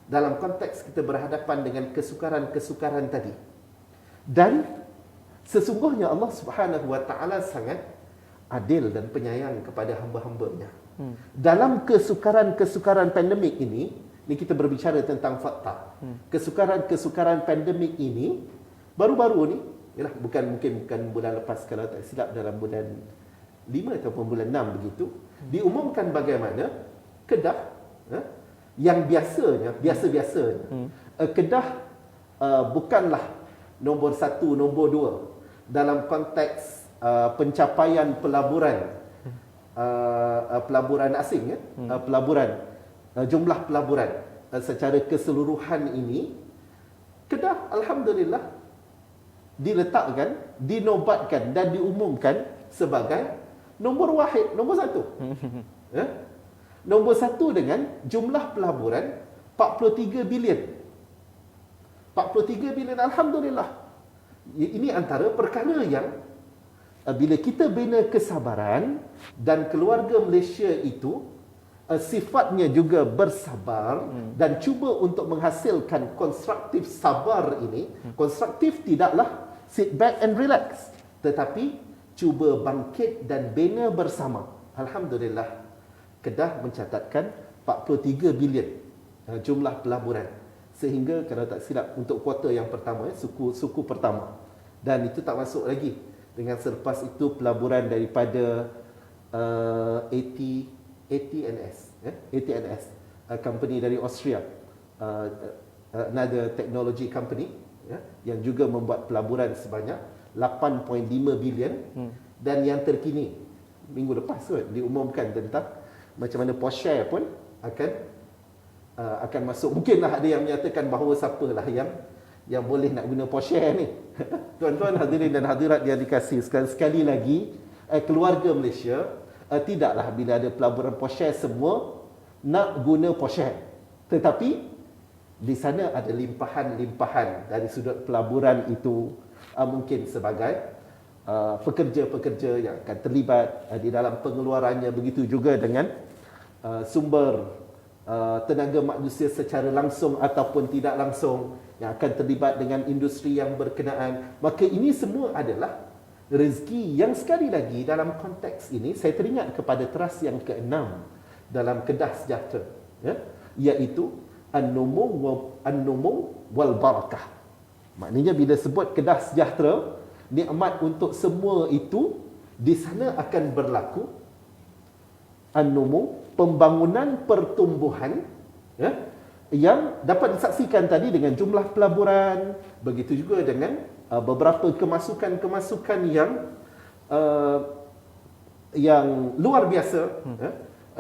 dalam konteks kita berhadapan dengan kesukaran-kesukaran tadi. Dan sesungguhnya Allah Subhanahu Wa Taala sangat adil dan penyayang kepada hamba-hambanya. Dalam kesukaran-kesukaran pandemik ini kita berbicara tentang fakta. Kesukaran-kesukaran pandemik ini baru-baru ni, bukan bulan lepas, kalau tak silap dalam bulan 5 ataupun bulan 6 begitu, diumumkan bagaimana Kedah yang biasanya Kedah bukanlah nombor 1, nombor 2 dalam konteks pencapaian pelaburan asing, jumlah pelaburan secara keseluruhan ini. Kedah alhamdulillah diletakkan, dinobatkan dan diumumkan sebagai nombor wahid, nombor 1. Nombor 1 dengan jumlah pelaburan 43 bilion. 43 bilion, alhamdulillah. Ini antara perkara yang bila kita bina kesabaran dan keluarga Malaysia itu sifatnya juga bersabar dan cuba untuk menghasilkan konstruktif sabar ini. Konstruktif tidaklah sit back and relax, tetapi cuba bangkit dan bina bersama. Alhamdulillah, Kedah mencatatkan 43 bilion jumlah pelaburan. Sehingga kalau tak silap untuk kuarter yang pertama, suku pertama. Dan itu tak masuk lagi dengan selepas itu pelaburan daripada ATNS, company dari Austria, another technology company, yang juga membuat pelaburan sebanyak 8.5 bilion. Dan yang terkini minggu lepas diumumkan tentang macam mana Poshare pun akan masuk. Mungkinlah ada yang menyatakan bahawa siapalah yang boleh nak guna Poshare ni. Tuan-tuan hadirin dan hadirat yang dikasihi sekali lagi, keluarga Malaysia tidaklah bila ada pelaburan Poshare semua nak guna Poshare. Tetapi di sana ada limpahan-limpahan dari sudut pelaburan itu, mungkin sebagai pekerja-pekerja yang akan terlibat di dalam pengeluarannya. Begitu juga dengan sumber tenaga manusia secara langsung ataupun tidak langsung yang akan terlibat dengan industri yang berkenaan. Maka ini semua adalah rezeki yang sekali lagi dalam konteks ini saya teringat kepada teras yang ke-6 dalam Kedah Sejahtera, iaitu an-numu wal barakah. Maknanya bila sebut Kedah Sejahtera, nikmat untuk semua itu di sana akan berlaku an-numu, pembangunan pertumbuhan, ya, yang dapat disaksikan tadi dengan jumlah pelaburan, begitu juga dengan beberapa kemasukan-kemasukan yang luar biasa,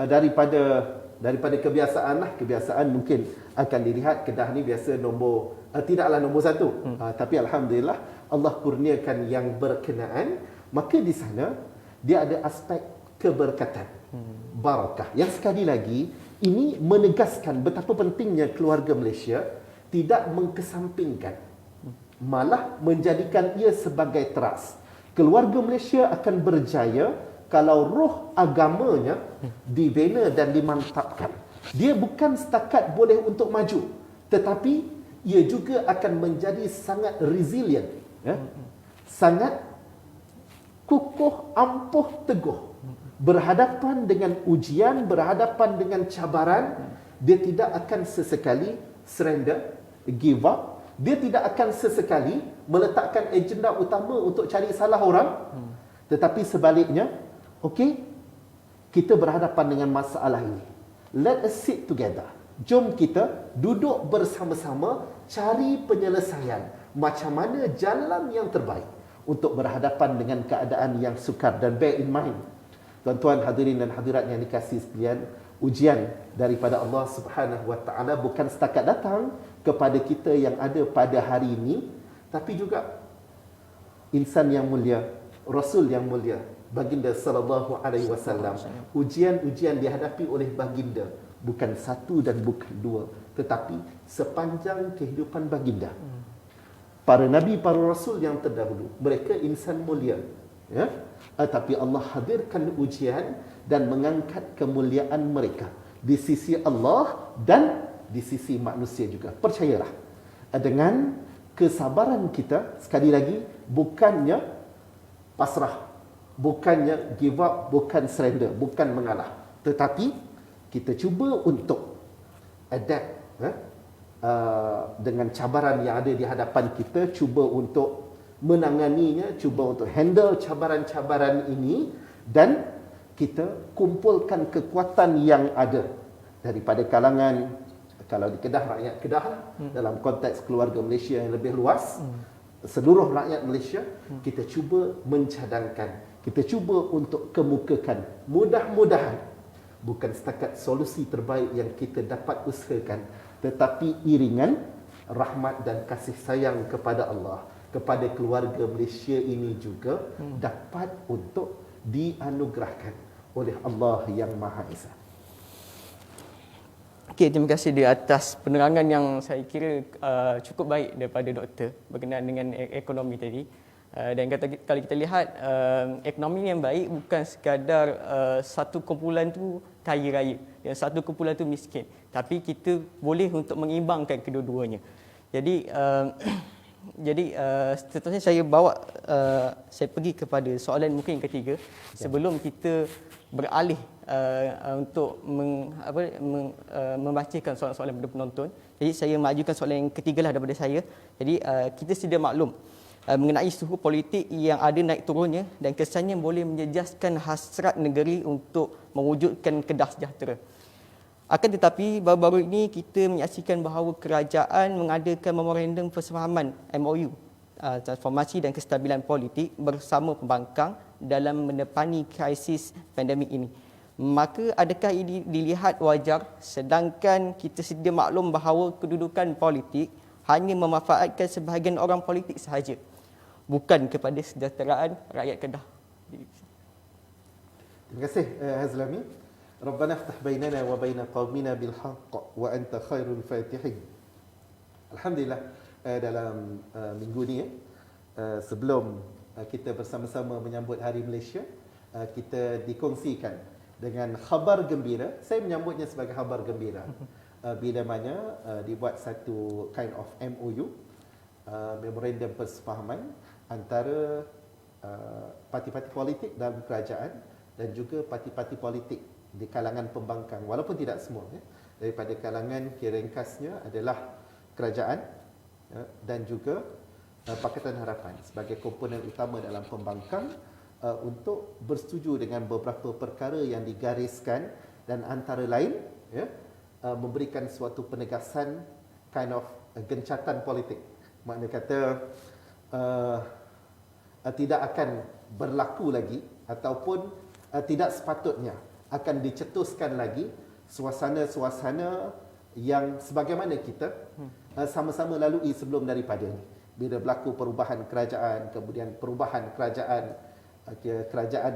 daripada kebiasaan mungkin akan dilihat Kedah ni biasa tidaklah nombor satu, tapi alhamdulillah Allah kurniakan yang berkenaan, maka di sana dia ada aspek keberkatan, barakah, yang sekali lagi ini menegaskan betapa pentingnya keluarga Malaysia tidak mengkesampingkan, malah menjadikan ia sebagai teras. Keluarga Malaysia akan berjaya kalau roh agamanya dibina dan dimantapkan. Dia bukan setakat boleh untuk maju, tetapi ia juga akan menjadi sangat resilient, ya? Sangat kukuh, ampuh, teguh. Berhadapan dengan ujian, berhadapan dengan cabaran, dia tidak akan sesekali surrender, give up. Dia tidak akan sesekali meletakkan agenda utama untuk cari salah orang, tetapi sebaliknya, okey, kita berhadapan dengan masalah ini. Let us sit together. Jom kita duduk bersama-sama cari penyelesaian. Macam mana jalan yang terbaik untuk berhadapan dengan keadaan yang sukar. Dan bear in mind, tuan-tuan hadirin dan hadirat yang dikasihi sekalian, ujian daripada Allah Subhanahu Wa Taala bukan setakat datang kepada kita yang ada pada hari ini, tapi juga insan yang mulia, Rasul yang mulia, Baginda sallallahu alaihi wasallam. Ujian-ujian dihadapi oleh baginda bukan satu dan bukan dua, tetapi sepanjang kehidupan baginda. Para nabi, para rasul yang terdahulu, mereka insan mulia, ya. Tapi Allah hadirkan ujian dan mengangkat kemuliaan mereka di sisi Allah dan di sisi manusia juga. Percayalah, dengan kesabaran kita, sekali lagi, bukannya pasrah, bukannya give up, bukan surrender, bukan mengalah, tetapi kita cuba untuk adapt, dengan cabaran yang ada di hadapan kita, cuba untuk menanganinya, cuba untuk handle cabaran-cabaran ini, dan kita kumpulkan kekuatan yang ada daripada kalangan, kalau di Kedah, rakyat Kedah lah, dalam konteks keluarga Malaysia yang lebih luas, seluruh rakyat Malaysia, kita cuba mencadangkan, kita cuba untuk kemukakan. Mudah-mudahan bukan setakat solusi terbaik yang kita dapat usahakan, tetapi iringan rahmat dan kasih sayang kepada Allah, kepada keluarga Malaysia ini juga dapat untuk dianugerahkan oleh Allah yang Maha Esa. Okey, terima kasih di atas penerangan yang saya kira cukup baik daripada doktor berkenaan dengan ekonomi tadi. Dan kalau kita lihat, ekonomi yang baik bukan sekadar satu kumpulan tu kaya raya dan satu kumpulan tu miskin, tapi kita boleh untuk mengimbangkan kedua-duanya. Jadi seterusnya saya saya pergi kepada soalan mungkin yang ketiga sebelum kita beralih untuk membacakan soalan-soalan daripada penonton. Jadi saya majukan soalan yang ketiga lah daripada saya. Jadi kita sedia maklum mengenai suhu politik yang ada naik turunnya dan kesannya boleh menjejaskan hasrat negeri untuk mewujudkan Kedah sejahtera. Akan tetapi baru-baru ini kita menyaksikan bahawa kerajaan mengadakan memorandum persefahaman MOU, transformasi dan kestabilan politik bersama pembangkang dalam menepani krisis pandemik ini. Maka adakah ini dilihat wajar sedangkan kita sedia maklum bahawa kedudukan politik hanya memanfaatkan sebahagian orang politik sahaja, bukan kepada kesejahteraan rakyat Kedah? Terima kasih Hazlami. Rabbana iftah bainana wa baina qaumina bil haqq wa anta khairul fatihin. Alhamdulillah, dalam minggu ni sebelum kita bersama-sama menyambut Hari Malaysia, kita dikongsikan dengan khabar gembira. Saya menyambutnya sebagai khabar gembira. Bila mana dibuat satu kind of MOU, memorandum persefahaman antara parti-parti politik dalam kerajaan dan juga parti-parti politik di kalangan pembangkang, walaupun tidak semua, daripada kalangan kira ringkasnya adalah kerajaan dan juga Pakatan Harapan sebagai komponen utama dalam pembangkang, untuk bersetuju dengan beberapa perkara yang digariskan dan antara lain memberikan suatu penegasan kind of gencatan politik. Makna kata tidak akan berlaku lagi ataupun tidak sepatutnya akan dicetuskan lagi suasana-suasana yang sebagaimana kita sama-sama lalui sebelum daripada ini. Bila berlaku perubahan kerajaan, kemudian perubahan kerajaan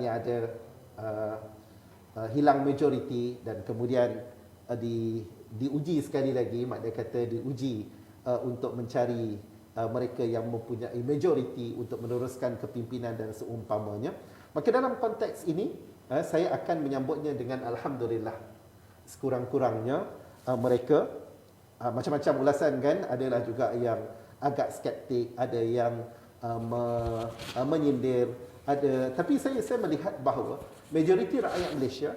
yang ada hilang majoriti dan kemudian diuji sekali lagi, makna kata diuji untuk mencari mereka yang mempunyai majoriti untuk meneruskan kepimpinan dan seumpamanya. Maka dalam konteks ini saya akan menyambutnya dengan alhamdulillah. Sekurang-kurangnya mereka macam-macam ulasan kan, adalah juga yang agak skeptik, ada yang menyindir, ada, tapi saya melihat bahawa majoriti rakyat Malaysia,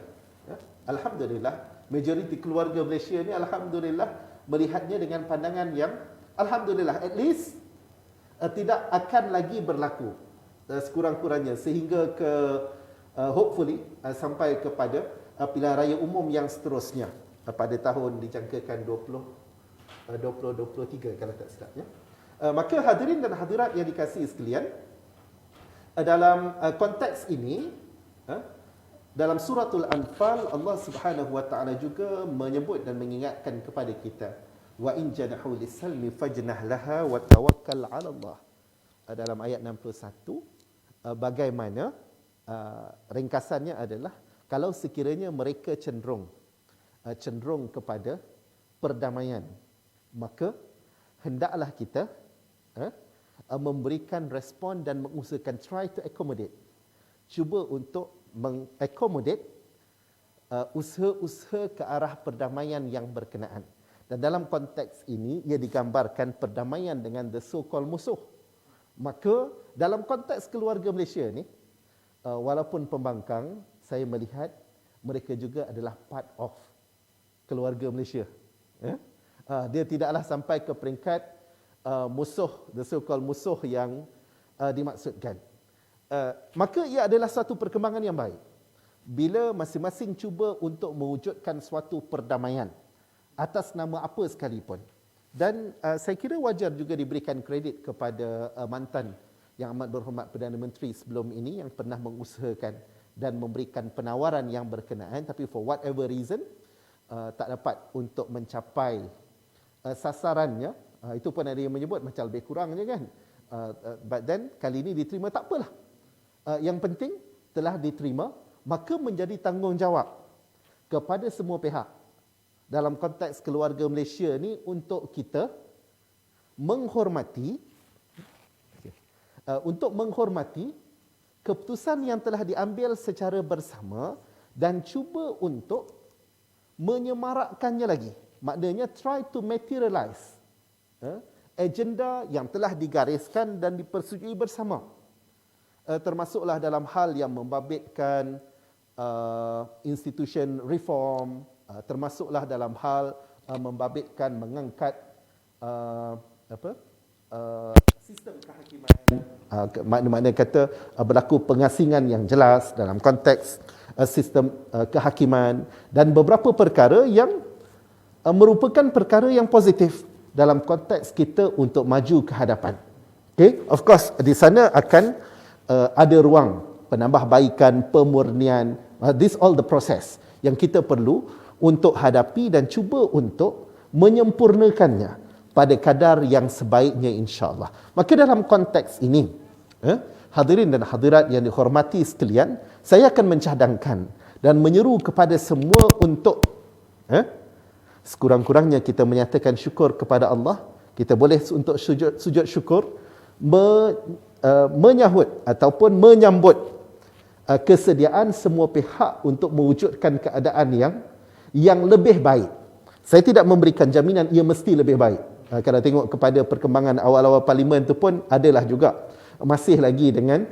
alhamdulillah, majoriti keluarga Malaysia ni alhamdulillah melihatnya dengan pandangan yang alhamdulillah, at least tidak akan lagi berlaku sekurang-kurangnya sehingga ke hopefully sampai kepada pilihan raya umum yang seterusnya pada tahun dijangkakan 2023 kalau tak silap ya. Maka hadirin dan hadirat yang dikasihi sekalian, dalam konteks ini dalam suratul Anfal Allah Subhanahu wa taala juga menyebut dan mengingatkan kepada kita, wa in janahu lis-salmi fajnah laha wa tawakkal 'ala Allah. Dalam ayat 61, bagaimana ringkasannya adalah kalau sekiranya mereka cenderung kepada perdamaian, maka hendaklah kita memberikan respon dan mengusahakan, try to accommodate, cuba untuk mengakomodate usaha-usaha ke arah perdamaian yang berkenaan. Dan dalam konteks ini ia digambarkan perdamaian dengan the so-called musuh. Maka dalam konteks keluarga Malaysia ni, walaupun pembangkang, saya melihat mereka juga adalah part of keluarga Malaysia. Dia tidaklah sampai ke peringkat musuh, the so-called musuh yang dimaksudkan. Maka ia adalah satu perkembangan yang baik bila masing-masing cuba untuk mewujudkan suatu perdamaian atas nama apa sekalipun. Dan saya kira wajar juga diberikan kredit kepada mantan yang amat berhormat Perdana Menteri sebelum ini yang pernah mengusahakan dan memberikan penawaran yang berkenaan, tapi for whatever reason tak dapat untuk mencapai sasarannya. Itu pun ada yang menyebut macam lebih kurang je kan. But then kali ini diterima, tak apalah. Yang penting telah diterima, maka menjadi tanggungjawab kepada semua pihak dalam konteks keluarga Malaysia ni untuk kita menghormati keputusan yang telah diambil secara bersama dan cuba untuk menyemarakkannya lagi. Maknanya try to materialize agenda yang telah digariskan dan dipersetujui bersama. Termasuklah dalam hal yang membabitkan institution reform, termasuklah dalam hal membabitkan mengangkat sistem kehakiman. Makna-makna kata berlaku pengasingan yang jelas dalam konteks sistem kehakiman dan beberapa perkara yang merupakan perkara yang positif dalam konteks kita untuk maju ke hadapan. Okay? Of course, di sana akan ada ruang penambahbaikan, pemurnian. This all the process yang kita perlu untuk hadapi dan cuba untuk menyempurnakannya pada kadar yang sebaiknya insya-Allah. Maka dalam konteks ini, hadirin dan hadirat yang dihormati sekalian, saya akan mencadangkan dan menyeru kepada semua untuk sekurang-kurangnya kita menyatakan syukur kepada Allah. Kita boleh untuk sujud syukur, menyahut ataupun menyambut kesediaan semua pihak untuk mewujudkan keadaan yang lebih baik. Saya tidak memberikan jaminan ia mesti lebih baik. Kalau tengok kepada perkembangan awal-awal parlimen itu pun adalah juga masih lagi dengan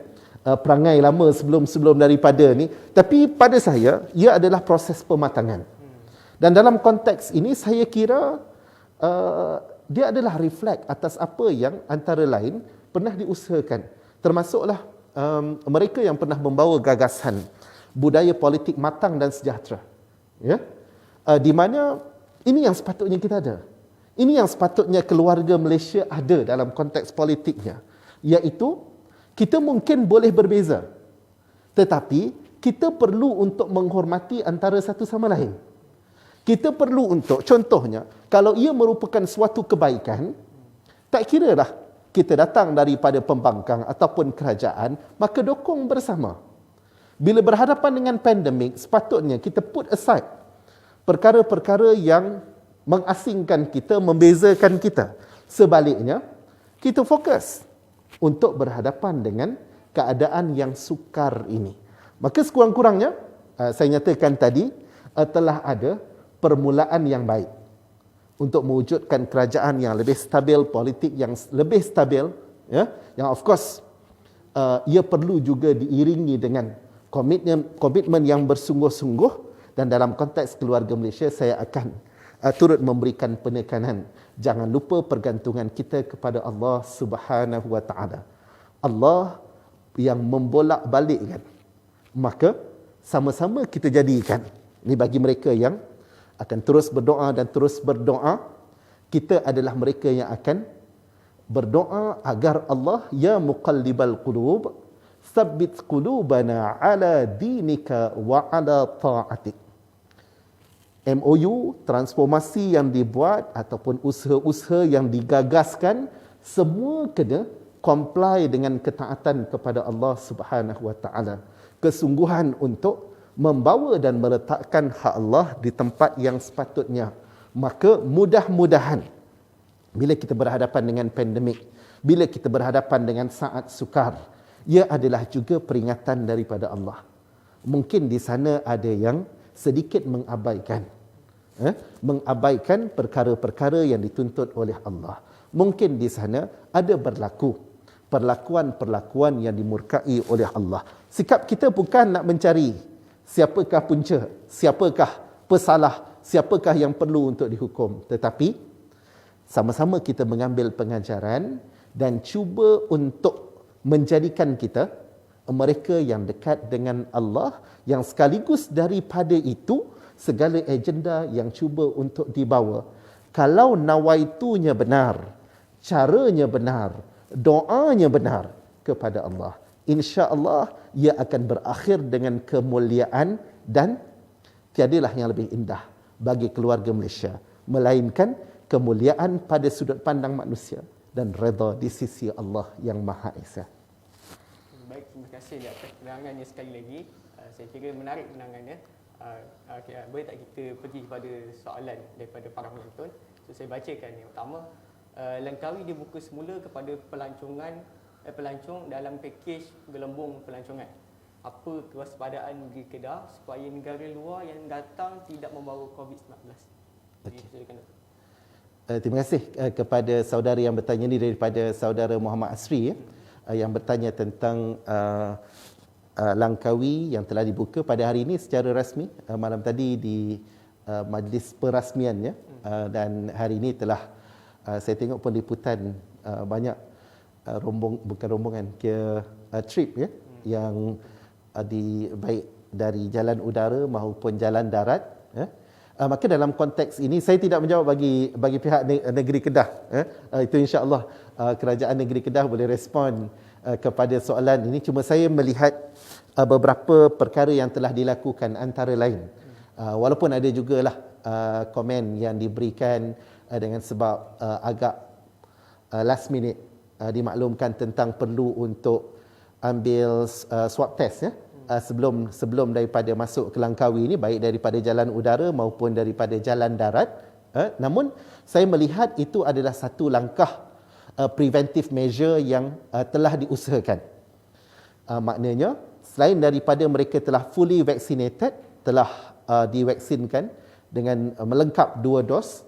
perangai lama sebelum daripada ni. Tapi pada saya, ia adalah proses pematangan. Dan dalam konteks ini saya kira dia adalah reflect atas apa yang antara lain pernah diusahakan. Termasuklah mereka yang pernah membawa gagasan budaya politik matang dan sejahtera. Ya? Di mana ini yang sepatutnya kita ada. Ini yang sepatutnya keluarga Malaysia ada dalam konteks politiknya. Iaitu, kita mungkin boleh berbeza. Tetapi, kita perlu untuk menghormati antara satu sama lain. Kita perlu untuk, contohnya, kalau ia merupakan suatu kebaikan, tak kiralah kita datang daripada pembangkang ataupun kerajaan, maka dokong bersama. Bila berhadapan dengan pandemik, sepatutnya kita put aside perkara-perkara yang mengasingkan kita, membezakan kita. Sebaliknya, kita fokus untuk berhadapan dengan keadaan yang sukar ini. Maka sekurang-kurangnya, saya nyatakan tadi, telah ada permulaan yang baik untuk mewujudkan kerajaan yang lebih stabil, politik yang lebih stabil, ya, yang of course ia perlu juga diiringi dengan komitmen yang bersungguh-sungguh, dan dalam konteks keluarga Malaysia saya akan turut memberikan penekanan, jangan lupa pergantungan kita kepada Allah Subhanahu wa taala. Allah yang membolak-balikkan, maka sama-sama kita jadikan. Ini bagi mereka yang akan terus berdoa dan terus berdoa, kita adalah mereka yang akan berdoa agar Allah, ya muqallibal qulub, tsabbit qulubana ala dinika wa ala ta'atik. MOU, transformasi yang dibuat ataupun usaha-usaha yang digagaskan, semua kena comply dengan ketaatan kepada Allah Subhanahu wa taala. Kesungguhan untuk membawa dan meletakkan hak Allah di tempat yang sepatutnya. Maka mudah-mudahan bila kita berhadapan dengan pandemik, bila kita berhadapan dengan saat sukar, ia adalah juga peringatan daripada Allah. Mungkin di sana ada yang sedikit mengabaikan perkara-perkara yang dituntut oleh Allah. Mungkin di sana ada berlaku perlakuan-perlakuan yang dimurkai oleh Allah. Sikap kita bukan nak mencari siapakah punca, siapakah pesalah, siapakah yang perlu untuk dihukum. Tetapi, sama-sama kita mengambil pengajaran dan cuba untuk menjadikan kita mereka yang dekat dengan Allah, yang sekaligus daripada itu, segala agenda yang cuba untuk dibawa. Kalau nawaitunya benar, caranya benar, doanya benar kepada Allah, insya-Allah ia akan berakhir dengan kemuliaan dan tiadalah yang lebih indah bagi keluarga Malaysia melainkan kemuliaan pada sudut pandang manusia dan redha di sisi Allah yang Maha Esa. Baik, terima kasih di atas penerangannya sekali lagi. Saya kira menarik penerangannya. Boleh tak kita pergi kepada soalan daripada para penonton? So, saya bacakan yang pertama. Langkawi dibuka semula kepada pelancong dalam pakej gelembung pelancongan. Apa kewaspadaan di Kedah supaya negara luar yang datang tidak membawa COVID-19? Okay. Terima kasih kepada saudara yang bertanya ini, daripada saudara Muhammad Asri yang bertanya tentang Langkawi yang telah dibuka pada hari ini secara rasmi malam tadi di majlis perasmiannya, dan hari ini telah saya tengok pun liputan banyak trip ya, yang baik dari jalan udara maupun jalan darat. Maka dalam konteks ini saya tidak menjawab bagi pihak negeri Kedah. Itu insya-Allah kerajaan negeri Kedah boleh respon kepada soalan ini. Cuma saya melihat beberapa perkara yang telah dilakukan, antara lain walaupun ada jugalah komen yang diberikan dengan sebab agak last minute dimaklumkan tentang perlu untuk ambil swab test ya, sebelum daripada masuk ke Langkawi ini, baik daripada jalan udara maupun daripada jalan darat. Namun saya melihat itu adalah satu langkah preventive measure yang telah diusahakan. Maknanya selain daripada mereka telah fully vaccinated, telah divaksinkan dengan melengkap 2 dos,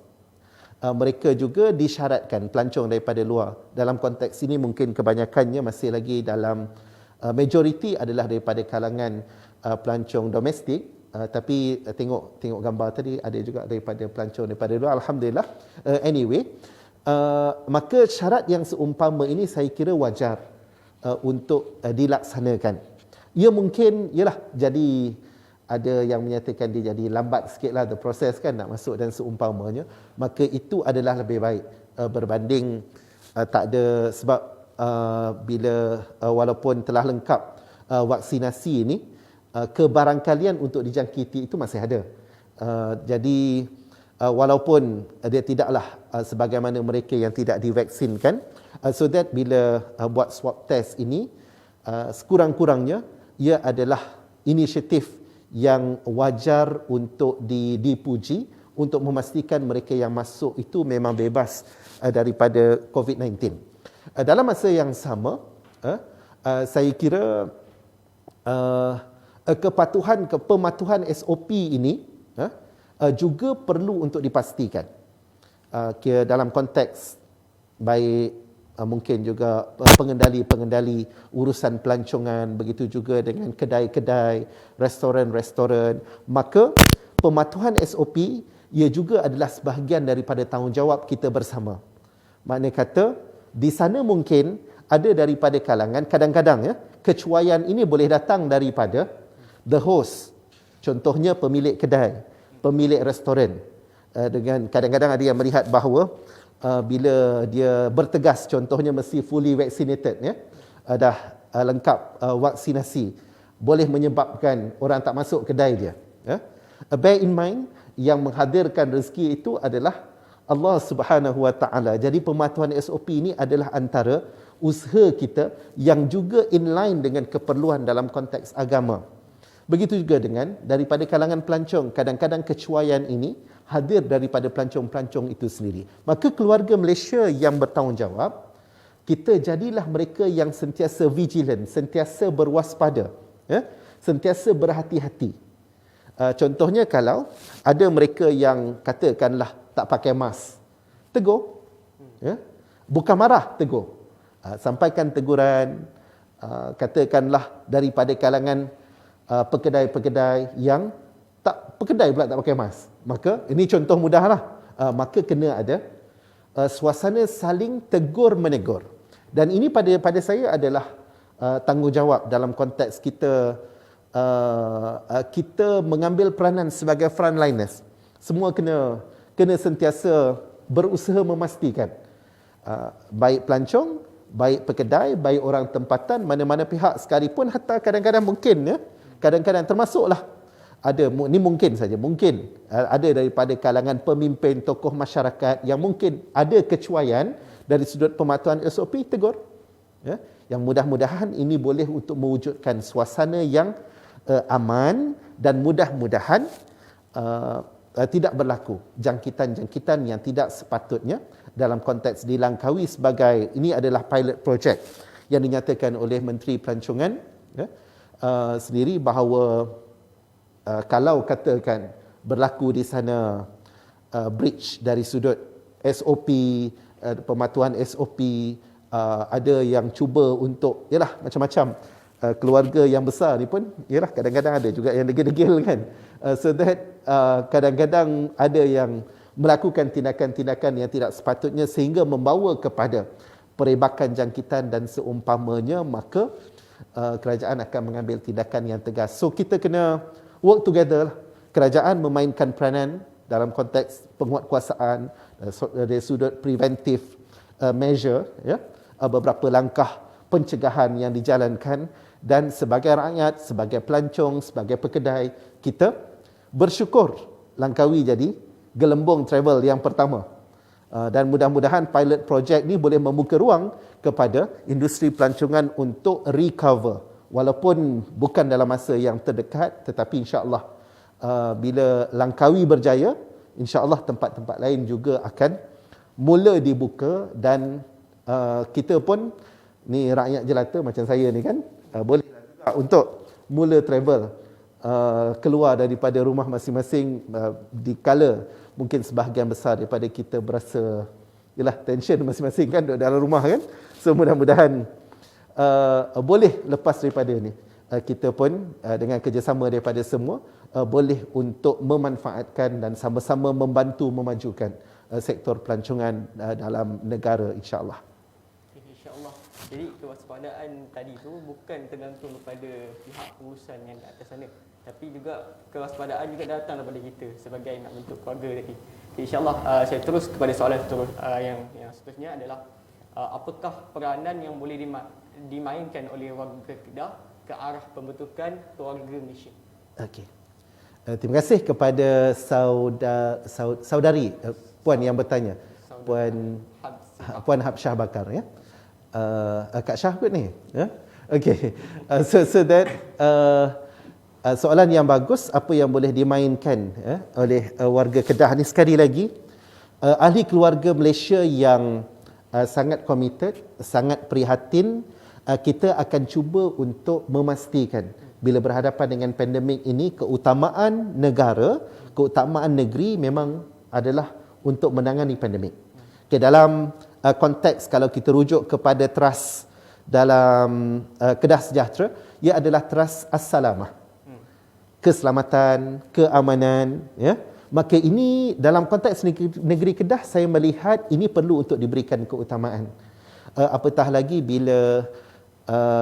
mereka juga disyaratkan pelancong daripada luar. Dalam konteks ini mungkin kebanyakannya masih lagi dalam majoriti adalah daripada kalangan pelancong domestik, tapi tengok gambar tadi ada juga daripada pelancong daripada luar, alhamdulillah. Anyway, maka syarat yang seumpama ini saya kira wajar untuk dilaksanakan. Ia mungkin ialah jadi ada yang menyatakan dia jadi lambat sikitlah the proses kan nak masuk dan seumpamanya, maka itu adalah lebih baik berbanding tak ada. Sebab bila walaupun telah lengkap vaksinasi ini, kebarangkalian untuk dijangkiti itu masih ada. Jadi walaupun dia tidaklah sebagaimana mereka yang tidak divaksinkan, so that bila buat swab test ini, sekurang-kurangnya ia adalah inisiatif yang wajar untuk dipuji untuk memastikan mereka yang masuk itu memang bebas daripada COVID-19. Dalam masa yang sama, saya kira pematuhan SOP ini juga perlu untuk dipastikan. Dalam konteks baik mungkin juga pengendali urusan pelancongan, begitu juga dengan kedai-kedai, restoran-restoran. Maka pematuhan SOP ia juga adalah sebahagian daripada tanggungjawab kita bersama. Makna kata di sana mungkin ada daripada kalangan, kadang-kadang kecuaian ini boleh datang daripada the host. Contohnya pemilik kedai, pemilik restoran. Dengan kadang-kadang ada yang melihat bahawa bila dia bertegas, contohnya mesti fully vaccinated, dah lengkap vaksinasi, boleh menyebabkan orang tak masuk kedai dia. Bear in mind, yang menghadirkan rezeki itu adalah Allah Subhanahu Wa Taala. Jadi pematuhan SOP ini adalah antara usaha kita yang juga in line dengan keperluan dalam konteks agama. Begitu juga dengan daripada kalangan pelancong, kadang-kadang kecuaian ini hadir daripada pelancong-pelancong itu sendiri. Maka keluarga Malaysia yang bertanggungjawab, kita jadilah mereka yang sentiasa vigilant, sentiasa berwaspada, sentiasa berhati-hati. Contohnya kalau ada mereka yang katakanlah tak pakai mask, tegur, bukan marah, tegur. Sampaikan teguran, katakanlah daripada kalangan pekedai-pekedai yang pekedai pula tak pakai mask. Maka ini contoh mudahlah. Maka kena ada suasana saling tegur menegur. Dan ini pada saya adalah tanggungjawab dalam konteks kita kita mengambil peranan sebagai frontliners. Semua kena sentiasa berusaha memastikan baik pelancong, baik pekedai, baik orang tempatan, mana-mana pihak sekalipun, hatta kadang-kadang mungkin kadang-kadang termasuklah ada, ni mungkin saja, mungkin ada daripada kalangan pemimpin, tokoh masyarakat yang mungkin ada kecuaian dari sudut pematuhan SOP, tegur. Yang mudah-mudahan ini boleh untuk mewujudkan suasana yang aman dan mudah-mudahan tidak berlaku jangkitan-jangkitan yang tidak sepatutnya dalam konteks dilangkaui sebagai, ini adalah pilot project yang dinyatakan oleh Menteri Pelancongan sendiri bahawa kalau katakan berlaku di sana breach dari sudut SOP, pematuhan SOP, ada yang cuba untuk, yalah macam-macam, keluarga yang besar ni pun, yalah kadang-kadang ada juga yang degil-degil kan, so that kadang-kadang ada yang melakukan tindakan-tindakan yang tidak sepatutnya sehingga membawa kepada perebakan jangkitan dan seumpamanya, maka kerajaan akan mengambil tindakan yang tegas. So kita kena work together. Kerajaan memainkan peranan dalam konteks penguatkuasaan dari sudut preventive measure, beberapa langkah pencegahan yang dijalankan, dan sebagai rakyat, sebagai pelancong, sebagai pekedai, kita bersyukur Langkawi jadi gelembung travel yang pertama. Dan mudah-mudahan pilot project ni boleh membuka ruang kepada industri pelancongan untuk recover, walaupun bukan dalam masa yang terdekat, tetapi insya-Allah bila Langkawi berjaya, insya-Allah tempat-tempat lain juga akan mula dibuka, dan kita pun ni rakyat jelata macam saya ni kan, boleh juga untuk mula travel keluar daripada rumah masing-masing, dikala mungkin sebahagian besar daripada kita berasa yalah tension masing-masing kan duduk dalam rumah kan. So mudah-mudahan boleh lepas daripada ni, kita pun dengan kerjasama daripada semua boleh untuk memanfaatkan dan sama-sama membantu memajukan sektor pelancongan dalam negara, insya-Allah. InsyaAllah. Jadi kewaspadaan tadi tu bukan tergantung kepada pihak pengurusan yang di atas sana, tapi juga kewaspadaan juga datang daripada kita sebagai nak bentuk keluarga tadi. Okay, InsyaAllah saya terus kepada soalan yang seterusnya adalah apakah peranan yang boleh dimainkan oleh warga Kedah ke arah pembentukan keluarga Malaysia? Okey. Terima kasih kepada saudari puan yang bertanya. Puan Habsyah Bakar ya. Kak Syah kot ni. Ya. Okey. So that soalan yang bagus, apa yang boleh dimainkan oleh warga Kedah ni, sekali lagi ahli keluarga Malaysia yang sangat committed, sangat prihatin. Kita akan cuba untuk memastikan bila berhadapan dengan pandemik ini, keutamaan negara, keutamaan negeri memang adalah untuk menangani pandemik. Okay, dalam konteks kalau kita rujuk kepada trust dalam Kedah Sejahtera, ia adalah trust as-salamah. Keselamatan, keamanan, ya. Maka ini dalam konteks negeri Kedah, saya melihat ini perlu untuk diberikan keutamaan. Apatah lagi bila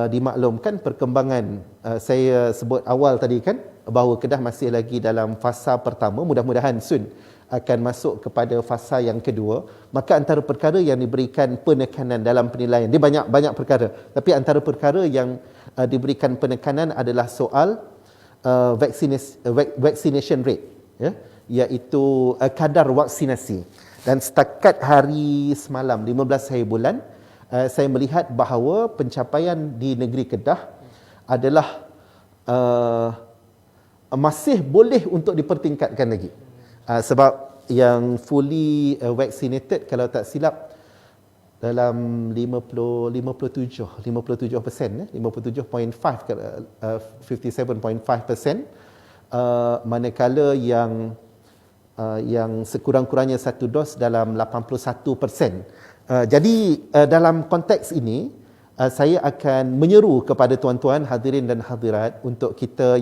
dimaklumkan perkembangan, saya sebut awal tadi kan, bahawa Kedah masih lagi dalam fasa pertama, mudah-mudahan soon akan masuk kepada fasa yang kedua. Maka antara perkara yang diberikan penekanan dalam penilaian, dia banyak perkara, tapi antara perkara yang diberikan penekanan adalah soal vaccination rate, ya, iaitu kadar vaksinasi. Dan setakat hari semalam 15 hari bulan, saya melihat bahawa pencapaian di negeri Kedah adalah masih boleh untuk dipertingkatkan lagi. Sebab yang fully vaccinated, kalau tak silap, dalam 57%, 57.5%, 57.5%, manakala yang sekurang-kurangnya satu dos dalam 81%. Jadi dalam konteks ini, saya akan menyeru kepada tuan-tuan hadirin dan hadirat untuk kita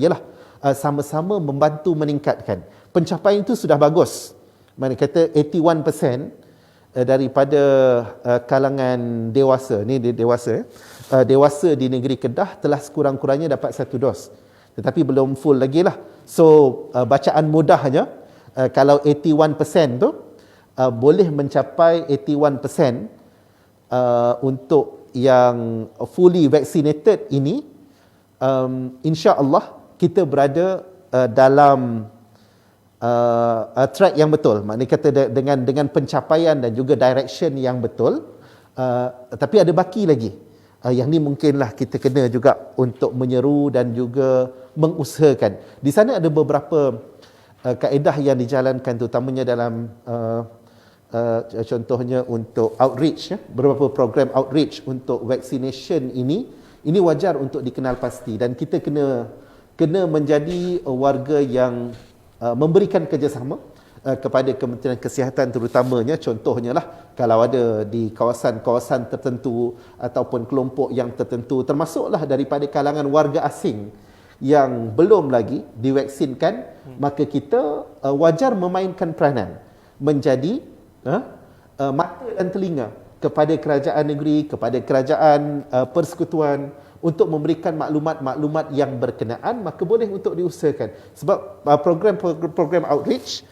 sama-sama membantu meningkatkan. Pencapaian itu sudah bagus. Mana kata 81% daripada kalangan dewasa, ni dewasa, dewasa di negeri Kedah telah sekurang-kurangnya dapat satu dos. Tetapi belum full lagi lah. So bacaan mudahnya, kalau 81% tu boleh mencapai 81% untuk yang fully vaccinated ini, insya-Allah kita berada dalam track yang betul. Maknanya kata dengan pencapaian dan juga direction yang betul. Tapi ada baki lagi. Yang ni mungkinlah kita kena juga untuk menyeru dan juga mengusahakan. Di sana ada beberapa kaedah yang dijalankan, terutamanya dalam contohnya untuk outreach, beberapa program outreach untuk vaccination ini wajar untuk dikenal pasti, dan kita kena menjadi warga yang memberikan kerjasama kepada Kementerian Kesihatan, terutamanya contohnya lah kalau ada di kawasan-kawasan tertentu ataupun kelompok yang tertentu, termasuklah daripada kalangan warga asing yang belum lagi divaksinkan, maka kita wajar memainkan peranan menjadi mata dan telinga kepada kerajaan negeri, kepada kerajaan persekutuan untuk memberikan maklumat-maklumat yang berkenaan, maka boleh untuk diusahakan. Sebab program outreach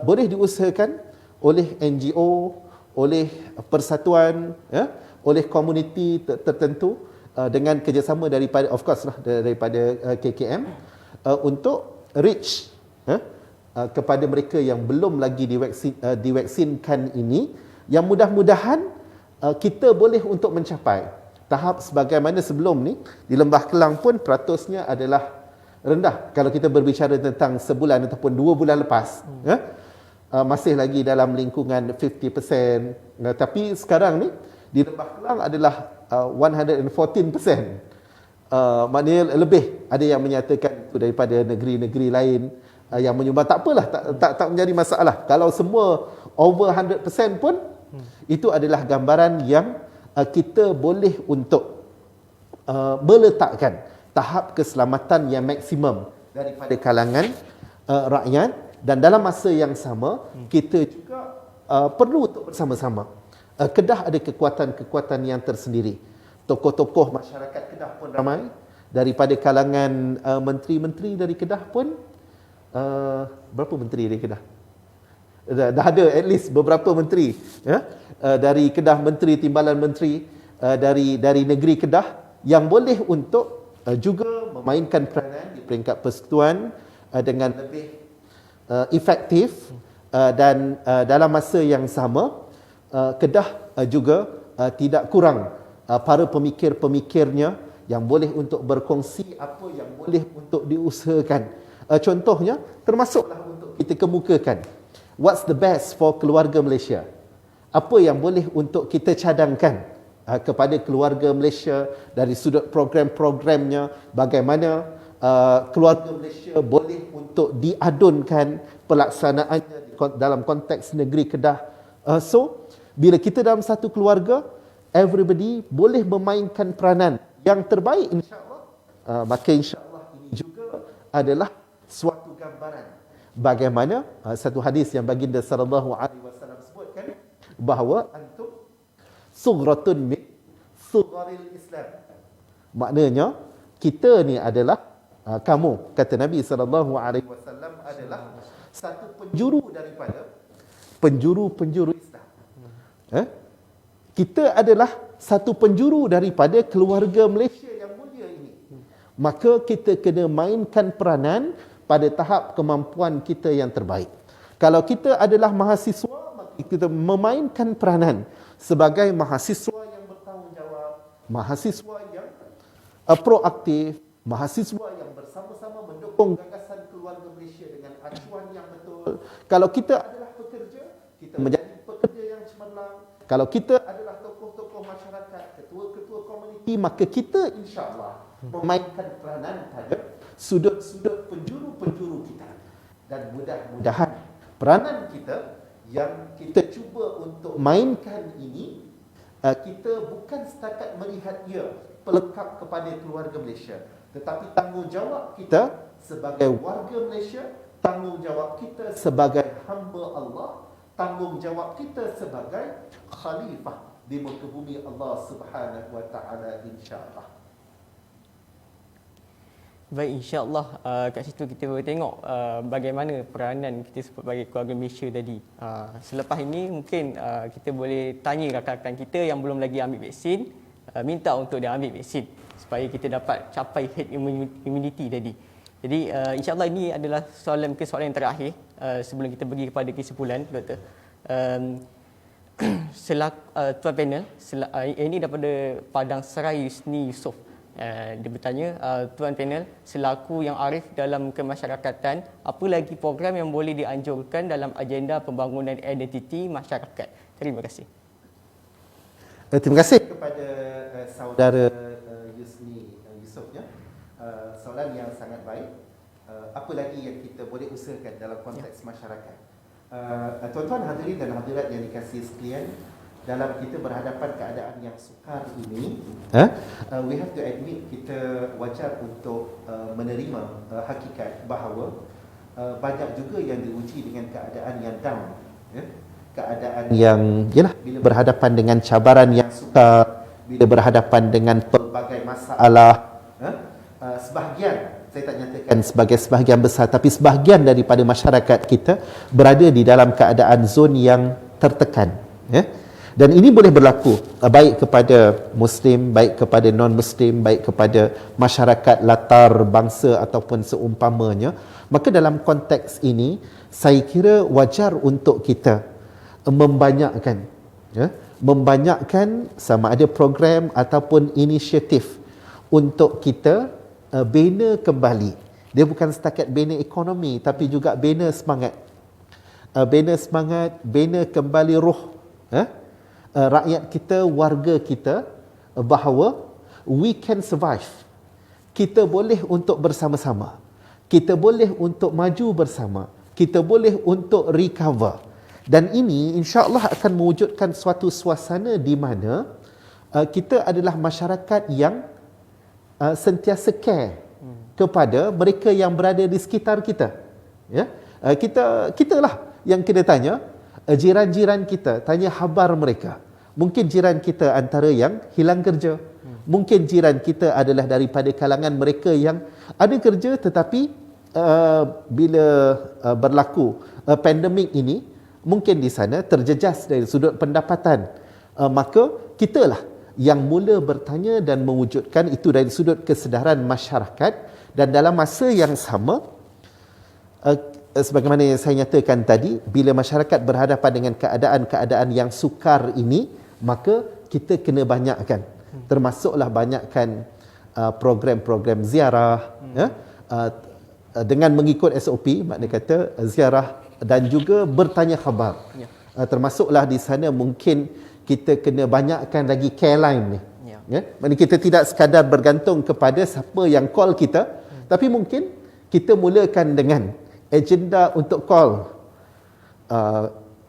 boleh diusahakan oleh NGO, oleh persatuan, oleh komuniti tertentu, dengan kerjasama daripada, of course lah, daripada KKM, untuk reach kepada mereka yang belum lagi divaksinkan ini, yang mudah-mudahan kita boleh untuk mencapai tahap sebagaimana sebelum ni. Di Lembah Kelang pun peratusnya adalah rendah. Kalau kita berbicara tentang sebulan ataupun 2 bulan lepas, masih lagi dalam lingkungan 50%. Tapi sekarang ni di Lembah Kelang adalah 114%. Maknanya lebih. Ada yang menyatakan itu daripada negeri-negeri lain yang menyumbang. Tak apalah, tak menjadi masalah. Kalau semua over 100% pun, itu adalah gambaran yang kita boleh untuk meletakkan tahap keselamatan yang maksimum daripada kalangan rakyat, dan dalam masa yang sama kita juga perlu untuk bersama-sama. Kedah ada kekuatan-kekuatan yang tersendiri. tokoh-tokoh masyarakat Kedah pun ramai, daripada kalangan menteri-menteri dari Kedah pun berapa menteri dari Kedah? Dah ada at least beberapa menteri ya, dari Kedah, menteri timbalan menteri dari negeri Kedah yang boleh untuk juga memainkan peranan di peringkat persekutuan dengan lebih efektif, dan dalam masa yang sama Kedah juga tidak kurang para pemikir-pemikirnya yang boleh untuk berkongsi apa yang boleh untuk diusahakan. Contohnya termasuklah untuk kita kemukakan what's the best for keluarga Malaysia. Apa yang boleh untuk kita cadangkan kepada keluarga Malaysia dari sudut program-programnya, bagaimana keluarga Malaysia boleh untuk diadunkan pelaksanaannya dalam konteks negeri Kedah. So, bila kita dalam satu keluarga, everybody boleh memainkan peranan yang terbaik, insya-Allah. Maka insya-Allah ini juga adalah suatu gambaran bagaimana satu hadis yang baginda sallallahu alaihi wasallam sebutkan bahawa antum sughratun min sugharil Islam. Maknanya kita ni adalah kamu, kata Nabi sallallahu alaihi wasallam, adalah satu penjuru daripada penjuru-penjuru Islam. Kita adalah satu penjuru daripada keluarga Malaysia yang mulia ini. Maka kita kena mainkan peranan pada tahap kemampuan kita yang terbaik. Kalau kita adalah mahasiswa, maka kita memainkan peranan sebagai mahasiswa yang bertanggungjawab, mahasiswa yang proaktif, mahasiswa yang bersama-sama mendukung gagasan keluarga Malaysia dengan acuan yang betul. Kalau kita adalah pekerja, kita menjadi pekerja yang cemerlang. Kalau kita adalah tokoh-tokoh masyarakat, ketua-ketua komuniti, maka kita insya-Allah memainkan peranan pada sudut-sudut penjuru-penjuru kita. Dan mudah-mudahan peranan kita yang kita cuba untuk mainkan ini, kita bukan setakat melihat ia pelengkap kepada keluarga Malaysia, tetapi tanggungjawab kita sebagai warga Malaysia, tanggungjawab kita sebagai hamba Allah, tanggungjawab kita sebagai khalifah di muka bumi Allah Subhanahu wa taala, insya-Allah. Baik, insya-Allah kat situ kita boleh tengok bagaimana peranan kita sebagai keluarga Malaysia tadi. Selepas ini mungkin kita boleh tanya rakan-rakan kita yang belum lagi ambil vaksin, minta untuk dia ambil vaksin supaya kita dapat capai herd immunity tadi. Jadi insya-Allah ini adalah soalan yang terakhir sebelum kita pergi kepada kesimpulan, Doktor. Tuan panel, ini daripada Padang Serai Yusni Yusof. Dia bertanya, Tuan panel, selaku yang arif dalam kemasyarakatan, apa lagi program yang boleh dianjurkan dalam agenda pembangunan identiti masyarakat? Terima kasih. Terima kasih kepada saudara Yusni Yusof ya. Soalan yang sangat baik. Apa lagi yang kita boleh usahakan dalam konteks masyarakat? Tuan-tuan hadirin dan hadirat yang dikasihi sekalian, dalam kita berhadapan keadaan yang sukar ini, we have to admit kita wajar untuk menerima hakikat bahawa banyak juga yang diuji dengan keadaan yang down, keadaan yang bila berhadapan dengan cabaran yang sukar, bila berhadapan dengan pelbagai masalah, sebahagian, saya tak nyatakan sebagai sebahagian besar, tapi sebahagian daripada masyarakat kita berada di dalam keadaan zon yang tertekan. Dan ini boleh berlaku baik kepada Muslim, baik kepada non-Muslim, baik kepada masyarakat latar bangsa ataupun seumpamanya. Maka dalam konteks ini, saya kira wajar untuk kita membanyakkan sama ada program ataupun inisiatif untuk kita bina kembali. Dia bukan setakat bina ekonomi, tapi juga bina semangat. Bina kembali roh rakyat kita, warga kita, bahawa we can survive. Kita boleh untuk bersama-sama. Kita boleh untuk maju bersama. Kita boleh untuk recover. Dan ini insya-Allah akan mewujudkan suatu suasana di mana kita adalah masyarakat yang sentiasa care kepada mereka yang berada di sekitar kita. Kita lah yang kena tanya jiran-jiran kita, tanya khabar mereka. Mungkin jiran kita antara yang hilang kerja, Mungkin jiran kita adalah daripada kalangan mereka yang ada kerja tetapi bila berlaku pandemik ini, mungkin di sana terjejas dari sudut pendapatan. Maka kitalah yang mula bertanya dan mewujudkan itu dari sudut kesedaran masyarakat, dan dalam masa yang sama sebagaimana yang saya nyatakan tadi, bila masyarakat berhadapan dengan keadaan-keadaan yang sukar ini, maka kita kena banyakkan, termasuklah banyakkan program-program ziarah, dengan mengikut SOP, makna kata ziarah dan juga bertanya khabar. Termasuklah di sana mungkin kita kena banyakkan lagi care line ni. Maksudnya kita tidak sekadar bergantung kepada siapa yang call kita, tapi mungkin kita mulakan dengan agenda untuk call.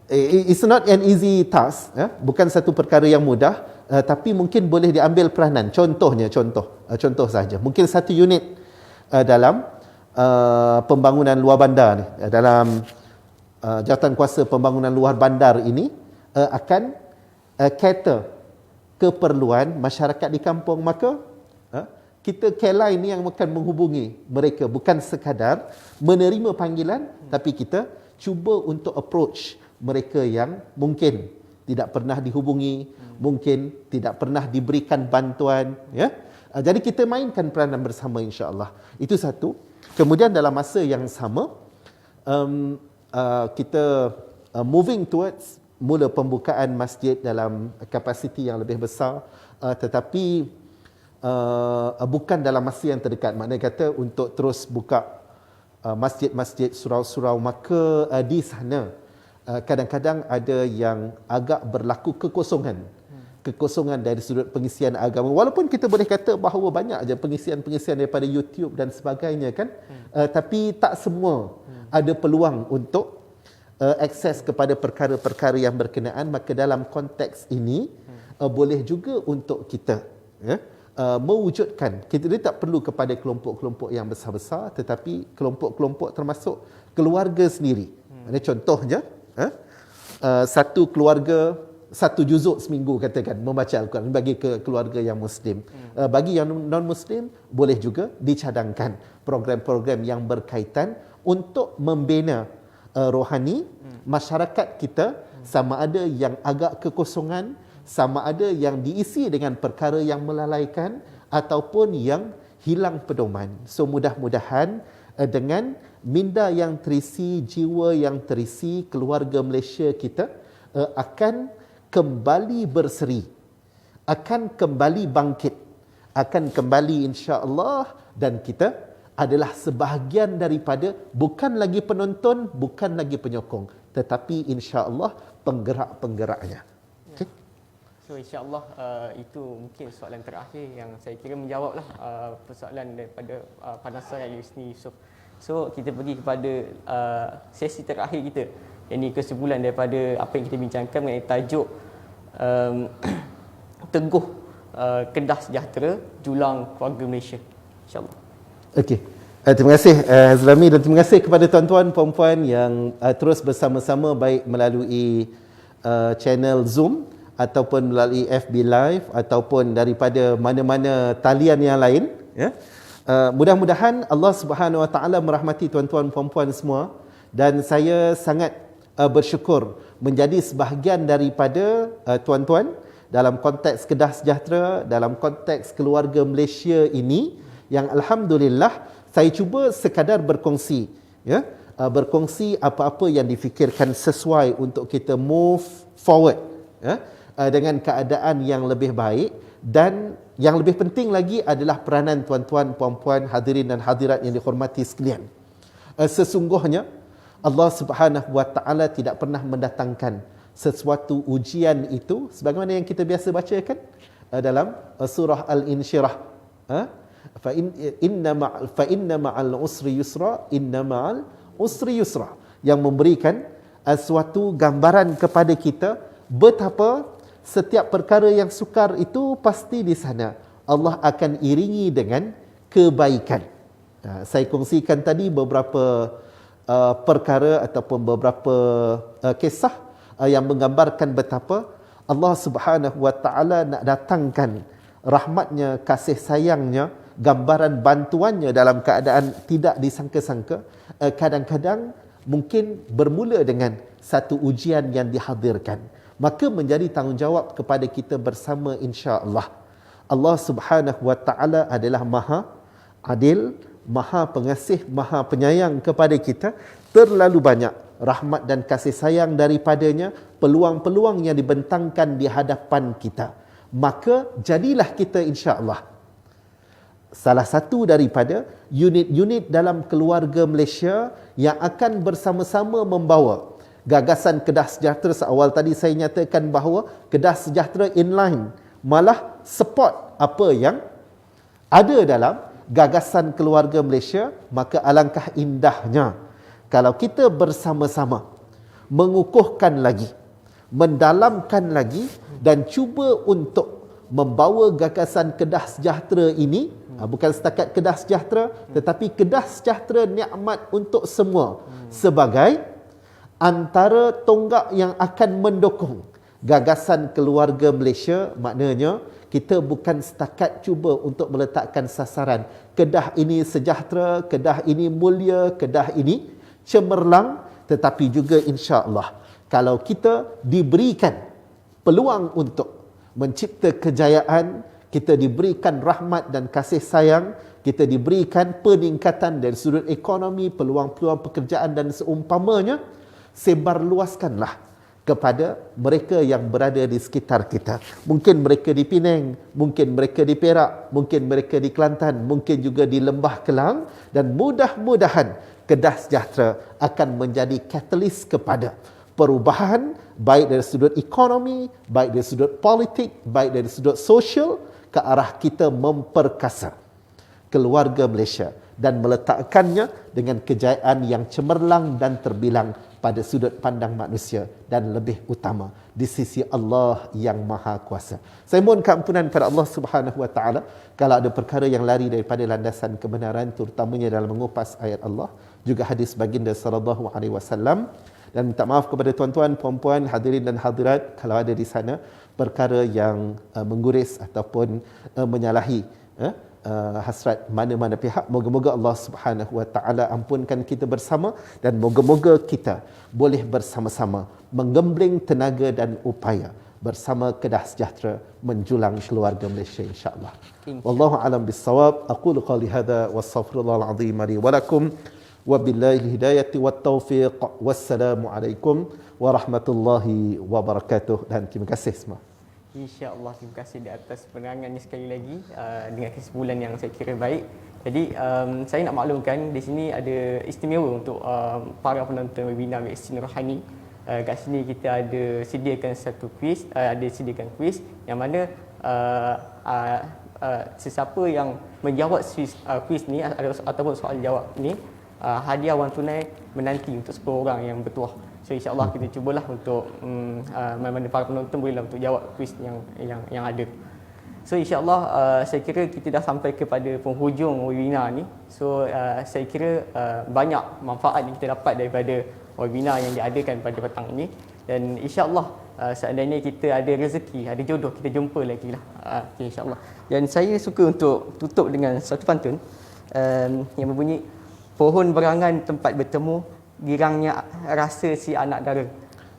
It's not an easy task, bukan satu perkara yang mudah, tapi mungkin boleh diambil peranan. Contoh saja. Mungkin satu unit dalam pembangunan luar bandar ni, dalam jawatan kuasa pembangunan luar bandar ini akan cater keperluan masyarakat di kampung, maka kita care line ni yang akan menghubungi mereka, bukan sekadar menerima panggilan, tapi kita cuba untuk approach mereka yang mungkin tidak pernah dihubungi, mungkin tidak pernah diberikan bantuan, ya. Jadi kita mainkan peranan bersama, insya-Allah. Itu satu. Kemudian dalam masa yang sama kita moving towards mula pembukaan masjid dalam kapasiti yang lebih besar, tetapi bukan dalam masa yang terdekat. Maknanya kata untuk terus buka masjid-masjid, surau-surau, maka di sana kadang-kadang ada yang agak berlaku kekosongan dari sudut pengisian agama. Walaupun kita boleh kata bahawa banyak aja pengisian-pengisian daripada YouTube dan sebagainya kan, tapi tak semua ada peluang untuk akses kepada perkara-perkara yang berkenaan. Maka dalam konteks ini boleh juga untuk kita mewujudkan, kita tak perlu kepada kelompok-kelompok yang besar-besar, tetapi kelompok-kelompok termasuk keluarga sendiri. Contohnya satu keluarga satu juzuk seminggu katakan membaca Al-Quran bagi ke keluarga yang Muslim. Bagi yang non-Muslim boleh juga dicadangkan program-program yang berkaitan untuk membina rohani masyarakat kita, sama ada yang agak kekosongan, sama ada yang diisi dengan perkara yang melalaikan ataupun yang hilang pedoman. So mudah-mudahan dengan minda yang terisi, jiwa yang terisi, keluarga Malaysia kita akan kembali berseri, akan kembali bangkit, akan kembali insya-Allah, dan kita adalah sebahagian daripada, bukan lagi penonton, bukan lagi penyokong, tetapi insya-Allah penggerak-penggeraknya. Okay? So insya-Allah itu mungkin soalan terakhir yang saya kira menjawablah persoalan daripada Panasar Yusni Yusof. So kita pergi kepada sesi terakhir kita. Ini kesimpulan daripada apa yang kita bincangkan mengenai tajuk Teguh Kedah Sejahtera Julang Keluarga Malaysia, insya-Allah. Okey. Terima kasih Zlami, dan terima kasih kepada tuan-tuan puan-puan yang terus bersama-sama, baik melalui channel Zoom ataupun melalui FB Live ataupun daripada mana-mana talian yang lain, ya. Mudah-mudahan Allah Subhanahu Wa Taala merahmati tuan-tuan puan-puan semua, dan saya sangat bersyukur menjadi sebahagian daripada tuan-tuan dalam konteks Kedah Sejahtera, dalam konteks keluarga Malaysia ini, yang alhamdulillah saya cuba sekadar berkongsi, ya, berkongsi apa-apa yang difikirkan sesuai untuk kita move forward, ya, dengan keadaan yang lebih baik. Dan yang lebih penting lagi adalah peranan tuan-tuan, puan-puan, hadirin dan hadirat yang dihormati sekalian. Sesungguhnya Allah Subhanahu Wa Taala tidak pernah mendatangkan sesuatu ujian itu sebagaimana yang kita biasa bacakan dalam surah Al-Insyirah. Fa inna ma'al usri yusra, inna ma'al usri yusra, yang memberikan suatu gambaran kepada kita betapa setiap perkara yang sukar itu pasti di sana Allah akan iringi dengan kebaikan. Saya kongsikan tadi beberapa perkara ataupun beberapa kisah yang menggambarkan betapa Allah Subhanahu Wa Taala nak datangkan rahmatnya, kasih sayangnya, gambaran bantuannya dalam keadaan tidak disangka-sangka, kadang-kadang mungkin bermula dengan satu ujian yang dihadirkan. Maka menjadi tanggungjawab kepada kita bersama, insya-Allah. Allah Subhanahu wa taala adalah Maha Adil, Maha Pengasih, Maha Penyayang kepada kita. Terlalu banyak rahmat dan kasih sayang daripadanya, peluang-peluang yang dibentangkan di hadapan kita. Maka jadilah kita, insya-Allah, salah satu daripada unit-unit dalam keluarga Malaysia yang akan bersama-sama membawa gagasan Kedah Sejahtera. Seawal tadi saya nyatakan bahawa Kedah Sejahtera inline, malah support apa yang ada dalam gagasan keluarga Malaysia. Maka alangkah indahnya kalau kita bersama-sama mengukuhkan lagi, mendalamkan lagi dan cuba untuk membawa gagasan Kedah Sejahtera ini, bukan setakat Kedah Sejahtera, tetapi Kedah Sejahtera nikmat untuk semua, sebagai antara tonggak yang akan mendukung gagasan keluarga Malaysia. Maknanya kita bukan setakat cuba untuk meletakkan sasaran Kedah ini sejahtera, Kedah ini mulia, Kedah ini cemerlang, tetapi juga insya-Allah kalau kita diberikan peluang untuk mencipta kejayaan, kita diberikan rahmat dan kasih sayang, kita diberikan peningkatan dari sudut ekonomi, peluang-peluang pekerjaan dan seumpamanya, sebarluaskanlah kepada mereka yang berada di sekitar kita. Mungkin mereka di Penang, mungkin mereka di Perak, mungkin mereka di Kelantan, mungkin juga di Lembah Kelang, dan mudah-mudahan Kedah Sejahtera akan menjadi katalis kepada perubahan, baik dari sudut ekonomi, baik dari sudut politik, baik dari sudut sosial, ke arah kita memperkasa keluarga Malaysia dan meletakkannya dengan kejayaan yang cemerlang dan terbilang pada sudut pandang manusia, dan lebih utama di sisi Allah yang Maha Kuasa. Saya mohon keampunan kepada Allah Subhanahu wa taala kalau ada perkara yang lari daripada landasan kebenaran, terutamanya dalam mengupas ayat Allah, juga hadis baginda sallallahu alaihi wasallam, dan minta maaf kepada tuan-tuan, puan-puan, hadirin dan hadirat kalau ada di sana perkara yang mengguris ataupun menyalahi hasrat mana-mana pihak. Moga-moga Allah Subhanahu wa taala ampunkan kita bersama, dan moga-moga kita boleh bersama-sama menggembling tenaga dan upaya bersama Kedah Sejahtera menjulang keluarga Malaysia, insya-Allah. Wallahu a'lam bis-shawab. Aqulu qali hadza wastaghfirullahal azim li wa lakum wa billahi hidayati wat taufiq. Wassalamu alaikum warahmatullahi wabarakatuh, dan terima kasih semua. InsyaAllah, terima kasih di atas penerangannya sekali lagi dengan kesimpulan yang saya kira baik. Jadi saya nak maklumkan di sini ada istimewa untuk para penonton webinar Vaksin Rohani. Kat sini kita ada sediakan satu kuis, kuis yang mana sesiapa yang menjawab kuis ni ataupun soal jawab ni, hadiah wang tunai menanti untuk 10 orang yang bertuah. So insya-Allah kita cubalah untuk mana-mana para penonton bolehlah untuk jawab kuis yang ada. So insya-Allah saya kira kita dah sampai kepada penghujung webinar ni. So saya kira banyak manfaat yang kita dapat daripada webinar yang diadakan pada petang ini, dan insya-Allah seandainya kita ada rezeki, ada jodoh, kita jumpa lagi lah, insya-Allah. Dan saya suka untuk tutup dengan satu pantun yang berbunyi, pohon berangan tempat bertemu, girangnya rasa si anak dara.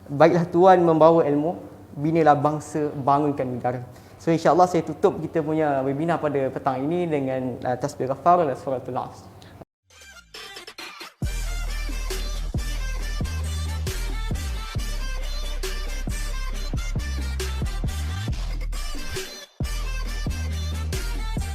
Baiklah Tuhan membawa ilmu, binalah bangsa, bangunkan negara. So insya-Allah saya tutup kita punya webinar pada petang ini dengan tasbih ghafar dan suratul Nas.